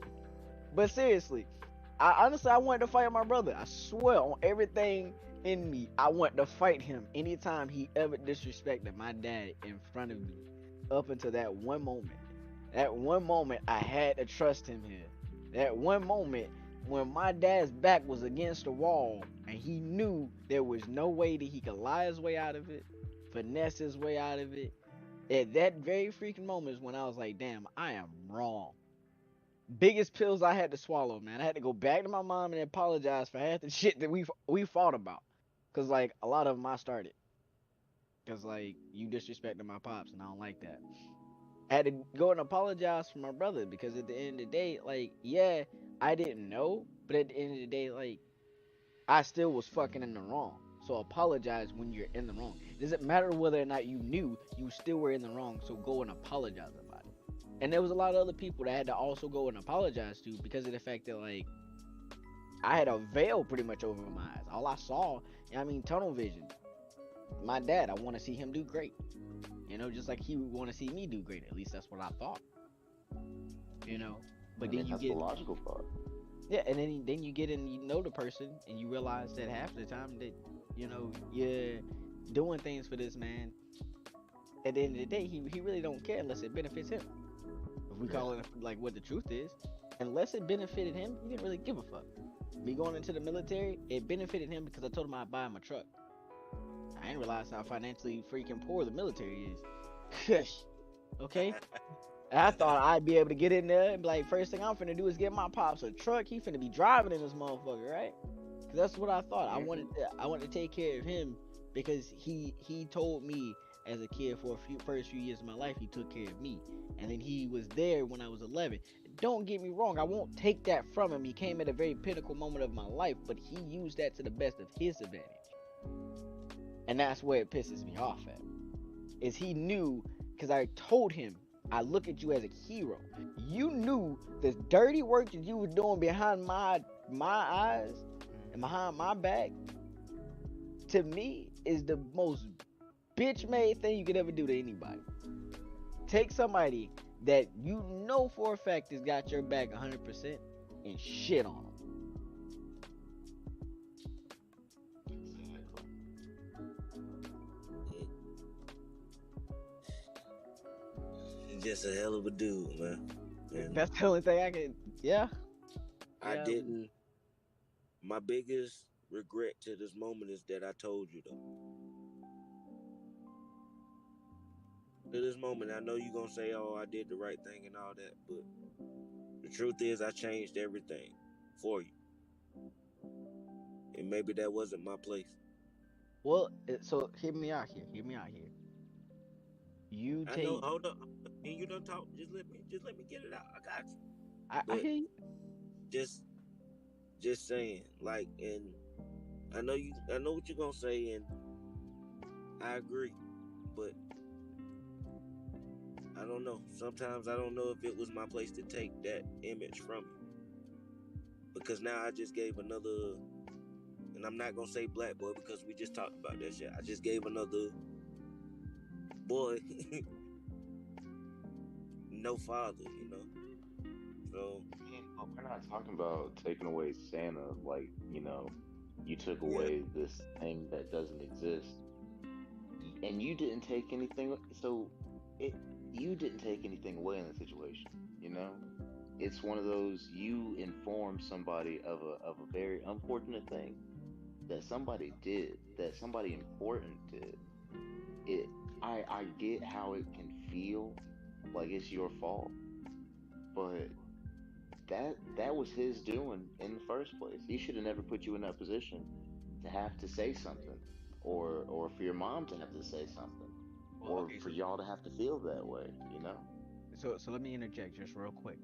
But seriously, I honestly I wanted to fight my brother. I swear on everything in me, I want to fight him anytime he ever disrespected my dad in front of me. Up until that one moment. That one moment I had to trust him here. That one moment when my dad's back was against the wall and he knew there was no way that he could lie his way out of it, finesse his way out of it. At that very freaking moment is when I was like, damn, I am wrong. Biggest pills I had to swallow, man. I had to go back to my mom and apologize for half the shit that we fought about. Cause like a lot of them I started. Cause like you disrespected my pops and I don't like that. I had to go and apologize for my brother because at the end of the day, like, yeah, I didn't know, but at the end of the day, like, I still was fucking in the wrong. So apologize when you're in the wrong. It doesn't matter whether or not you knew, you still were in the wrong. So go and apologize about it. And there was a lot of other people that I had to also go and apologize to because of the fact that like I had a veil pretty much over my eyes. All I saw, I mean, tunnel vision. My dad, I want to see him do great. You know, just like he would want to see me do great. At least that's what I thought. You know, but I then mean, you that's the get logical thought. yeah, and then you get in, you know the person, and you realize that half the time that you're doing things for this man. At the end of the day, he really don't care unless it benefits him. If we Yeah. call it like what the truth is, unless it benefited him, he didn't really give a fuck. Me going into the military, it benefited him because I told him I'd buy him a truck. I didn't realize how financially freaking poor the military is. Okay? And I thought I'd be able to get in there and be like, first thing I'm finna do is get my pops a truck. He finna be driving in this motherfucker, right? Cause that's what I thought. Hmm. I wanted to take care of him because he told me as a kid for a few first few years of my life he took care of me, and then he was there when I was 11. Don't get me wrong, I won't take that from him. He came at a very pinnacle moment of my life, but he used that to the best of his advantage, and that's where it pisses me off at. Is he knew because I told him I look at you as a hero. You knew the dirty work that you were doing behind my eyes and behind my back to me is the most bitch made thing you could ever do to anybody. Take somebody that you know for a fact has got your back 100% and shit on them. Exactly. He's just a hell of a dude, man. And That's the only thing I can. Yeah, I yeah. didn't. My biggest regret to this moment is that I told you though. To this moment, I know you're gonna say, "Oh, I did the right thing" and all that, but the truth is, I changed everything for you, and maybe that wasn't my place. Well, so hear me out here. Hear me out here. You I know. take. Hold up, and you don't talk. Just let me get it out. I got you. I But hear you. just, just saying, like, and I know you. I know what you're gonna say, and I agree. But I don't know. Sometimes I don't know if it was my place to take that image from you because now I just gave another, and I'm not gonna say black boy because we just talked about that shit. I just gave another boy no father, So I mean, but we're not talking about taking away Santa, like, you took yeah, away this thing that doesn't exist, and you didn't take anything, so it you didn't take anything away in the situation, you know? It's one of those, you inform somebody of a very unfortunate thing that somebody did, that somebody important did. It I get how it can feel like it's your fault, but that was his doing in the first place. He should have never put you in that position to have to say something, or for your mom to have to say something, Well, or okay, for y'all to have to feel that way, you know? so let me interject just real quick,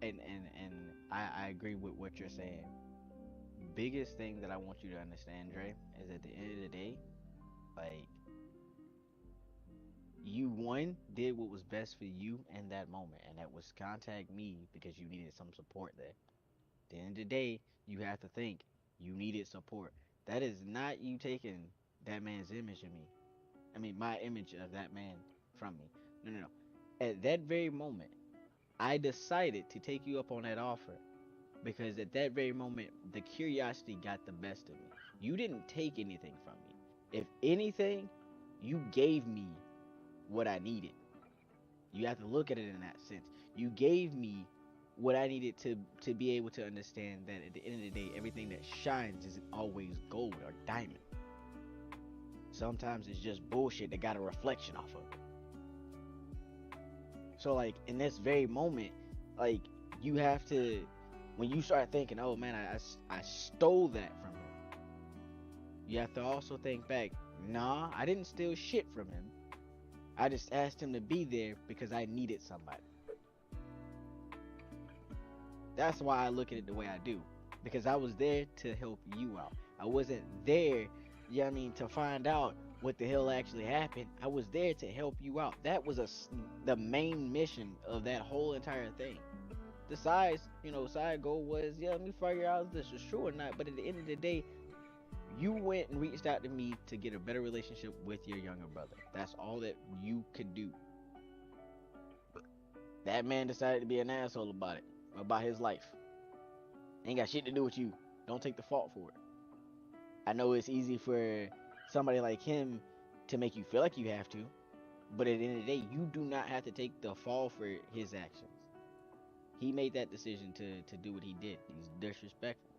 and I agree with what you're saying. Biggest thing that I want you to understand, Dre, is at the end of the day, like you one did what was best for you in that moment, and that was contact me because you needed some support there. At the end of the day, you have to think you needed support. That is not you taking that man's image of me. I mean, my image of that man from me. No, no, no. At that very moment, I decided to take you up on that offer because at that very moment, the curiosity got the best of me. You didn't take anything from me. If anything, you gave me what I needed. You have to look at it in that sense. You gave me what I needed to be able to understand that at the end of the day, everything that shines isn't always gold or diamond. Sometimes it's just bullshit that got a reflection off of it. So like in this very moment, like you have to, when you start thinking, oh man, I stole that from him. You have to also think back, nah, I didn't steal shit from him. I just asked him to be there because I needed somebody. That's why I look at it the way I do. Because I was there to help you out. I wasn't there, you know what I mean, to find out what the hell actually happened. I was there to help you out. That was the main mission of that whole entire thing. The side goal was, yeah, let me figure out if this is true or not. But at the end of the day, you went and reached out to me to get a better relationship with your younger brother. That's all that you could do. That man decided to be an asshole about it, about his life. Ain't got shit to do with you. Don't take the fault for it. I know it's easy for somebody like him to make you feel like you have to, but at the end of the day, you do not have to take the fall for his actions. He made that decision to do what he did. He's disrespectful.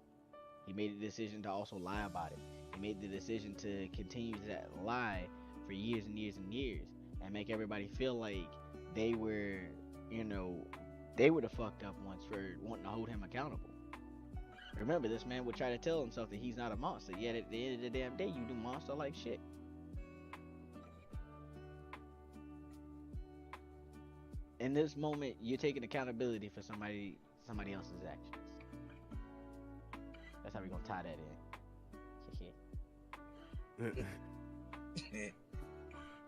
He made the decision to also lie about it. He made the decision to continue that lie for years and years and years and make everybody feel like they were, you know, they were the fucked up ones for wanting to hold him accountable. Remember, this man would try to tell himself that he's not a monster, yet at the end of the damn day, you do monster like shit. In this moment, you're taking accountability for somebody else's actions. That's how we're gonna tie that in.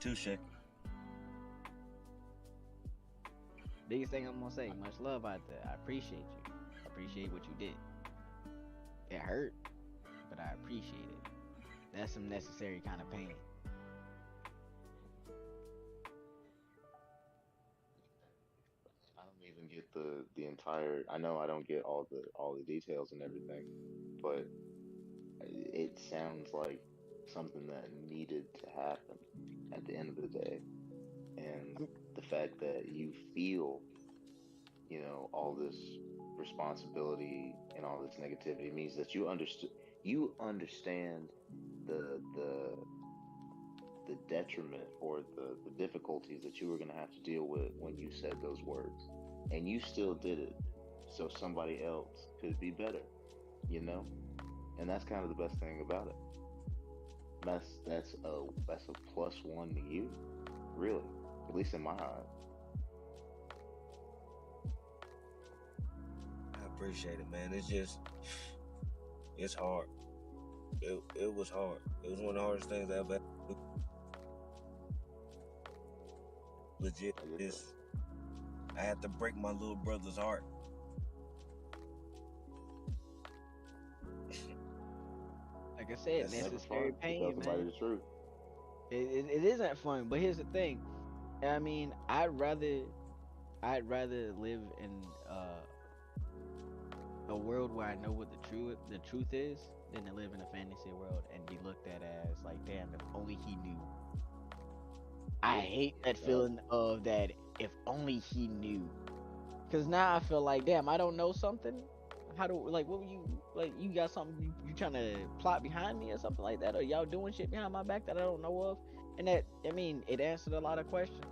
touche. Biggest thing I'm gonna say, much love out there. I appreciate you. I appreciate what you did. It hurt, but I appreciate it. That's some necessary kind of pain. I don't even get the entire. I know I don't get all the details and everything, but it sounds like something that needed to happen at the end of the day. And the fact that you feel, all this responsibility and all this negativity means that you understand the the detriment or the difficulties that you were going to have to deal with when you said those words, and you still did it so somebody else could be better, you know and that's kind of the best thing about it. That's a plus one to you, really, at least in my eyes. I appreciate it, man. It's just, it's hard. It was hard. It was one of the hardest things I ever had to do. Legit. I get that. This, I had to break my little brother's heart. Like I said, That's It's never necessary fun to tell pain, somebody man. the truth. It isn't fun, but here's the thing. I mean, I'd rather live in a world where I know what the truth is than to live in a fantasy world and be looked at as like, damn, if only he knew. I Yeah. hate that No, feeling of that if only he knew. Cause now I feel like, damn, I don't know something. How do like what were you like? You got something you trying to plot behind me or something like that, or y'all doing shit behind my back that I don't know of? And that I mean, it answered a lot of questions.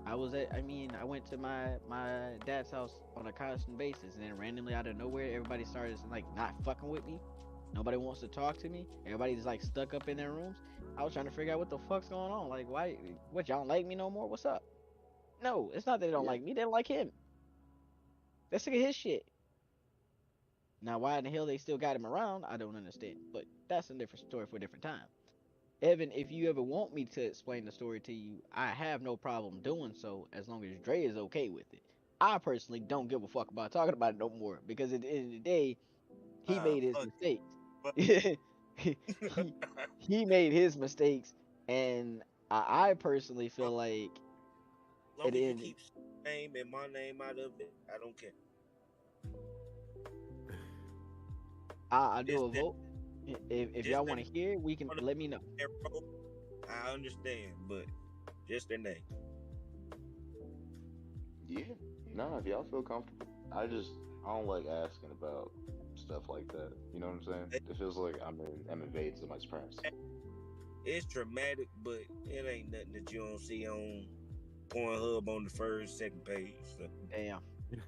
I went to my dad's house on a constant basis, and then randomly out of nowhere, everybody started like not fucking with me. Nobody wants to talk to me. Everybody's like stuck up in their rooms. I was trying to figure out what the fuck's going on. Like, why? What y'all don't like me no more? What's up? No, it's not that they don't yeah, like me. They don't like him. They're sick of his shit. Now, why in the hell they still got him around, I don't understand. But that's a different story for a different time. Evan, if you ever want me to explain the story to you, I have no problem doing so as long as Dre is okay with it. I personally don't give a fuck about talking about it no more because at the end of the day, he Ah, made his fuck it. mistakes. Fuck. he he made his mistakes, and I personally feel like at Long the as you end, keep name and my name out of it, I don't care. I do Just a that, vote. If just y'all that want name to hear, we can on let me know. that road, I understand, but just the name. yeah. No, if y'all feel comfortable, I don't like asking about stuff like that. You know what I'm saying? It feels like I'm invading somebody's privacy. It's traumatic, but it ain't nothing that you don't see on Pornhub on the first, second page. So, Damn.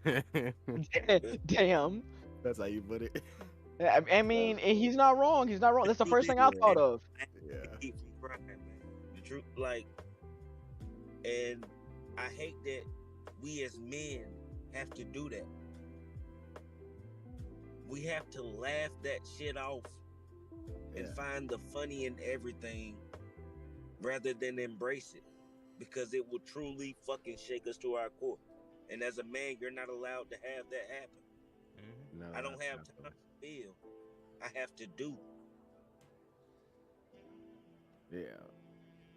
uh, Damn. That's how you put it. I That's mean, and he's not wrong. He's not wrong. the That's the truth first is, thing I Yeah, thought and of. I yeah. keep from crying, man. The truth, like, and I hate that we as men have to do that. We have to laugh that shit off and Yeah. find the funny in everything rather than embrace it because it will truly fucking shake us to our core. And as a man, you're not allowed to have that happen. No, I don't have time absolutely. to feel. I have to do. Yeah.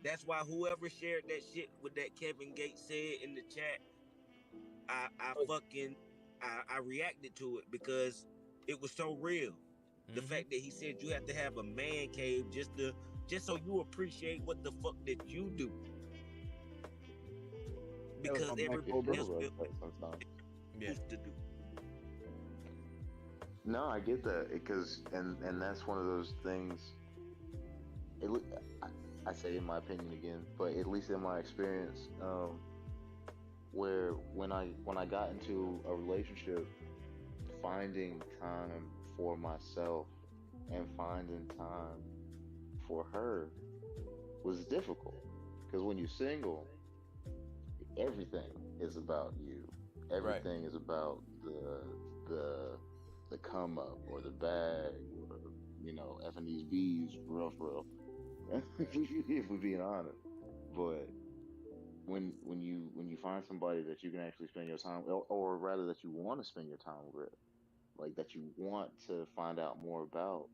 That's why whoever shared that shit with that Kevin Gates said in the chat, I fucking I reacted to it because it was so real. The Mm-hmm. fact that he said you have to have a man cave just so you appreciate what the fuck that you do That was because my everybody it breakfast, bro. feels else like feels that sometimes. they're Yeah. supposed to do. No, I get that because and that's one of those things. At le- I say in my opinion again, but at least in my experience, where when I got into a relationship, finding time for myself and finding time for her was difficult because when you're single, everything is about you. Right. Everything is about the the come up or the bag or effing these bees for real. If we're being honest, but when you find somebody that you can actually spend your time, or rather that you want to spend your time with, like that you want to find out more about,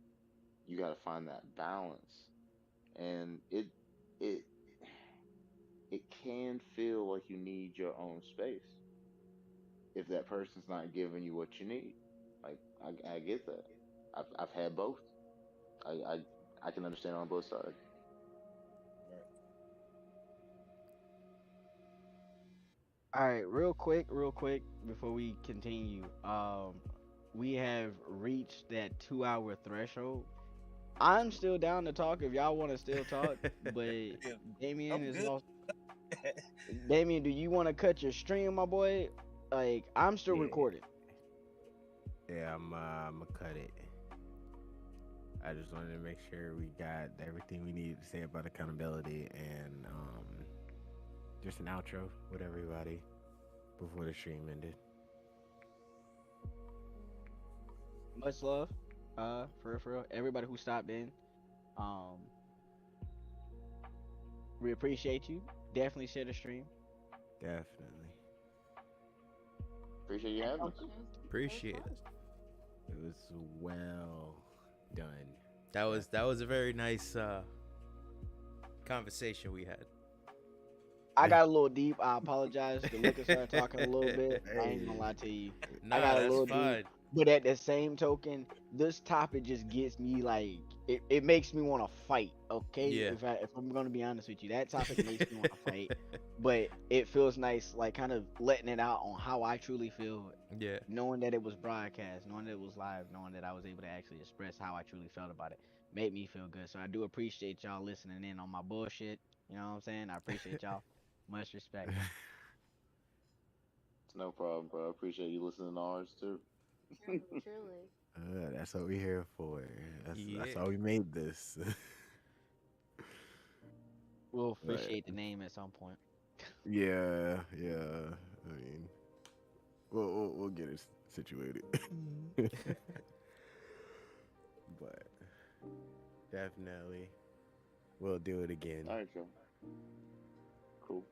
you got to find that balance, and it it can feel like you need your own space if that person's not giving you what you need. Like I get that. I've had both. I I I can understand on both sides. Right. All right, real quick, before we continue, we have reached that 2 hour threshold. I'm still down to talk if y'all want to still talk, but Yeah, Damien I'm is good. also. Damien, do you want to cut your stream, my boy? Like, I'm still Yeah. recording. Yeah, I'm gonna cut it. I just wanted to make sure we got everything we needed to say about accountability and just an outro with everybody before the stream ended. Much love, for real. Everybody who stopped in, um, we appreciate you. Definitely share the stream. Definitely. Appreciate you having us. Appreciate it. It was well done. That Definitely. was a very nice conversation we had. I got a little deep. I apologize. The liquor started talking a little bit. I ain't gonna Hey, lie to you. I Nah, got a that's little deep. fine. But at the same token, this topic just gets me like it makes me want to fight. Okay, Yeah. if I'm gonna be honest with you, that topic makes me want to fight. But it feels nice, like kind of letting it out on how I truly feel, Yeah. knowing that it was broadcast, knowing that it was live, knowing that I was able to actually express how I truly felt about it, made me feel good. So I do appreciate y'all listening in on my bullshit. You know what I'm saying? I appreciate y'all. Much respect. It's no problem, bro. I appreciate you listening to ours too. Truly. that's what we here for. That's Yeah. why we made this. We'll But officiate the name at some point. yeah, yeah. I mean, we'll get it situated. But definitely, we'll do it again. All right, Joe. Cool.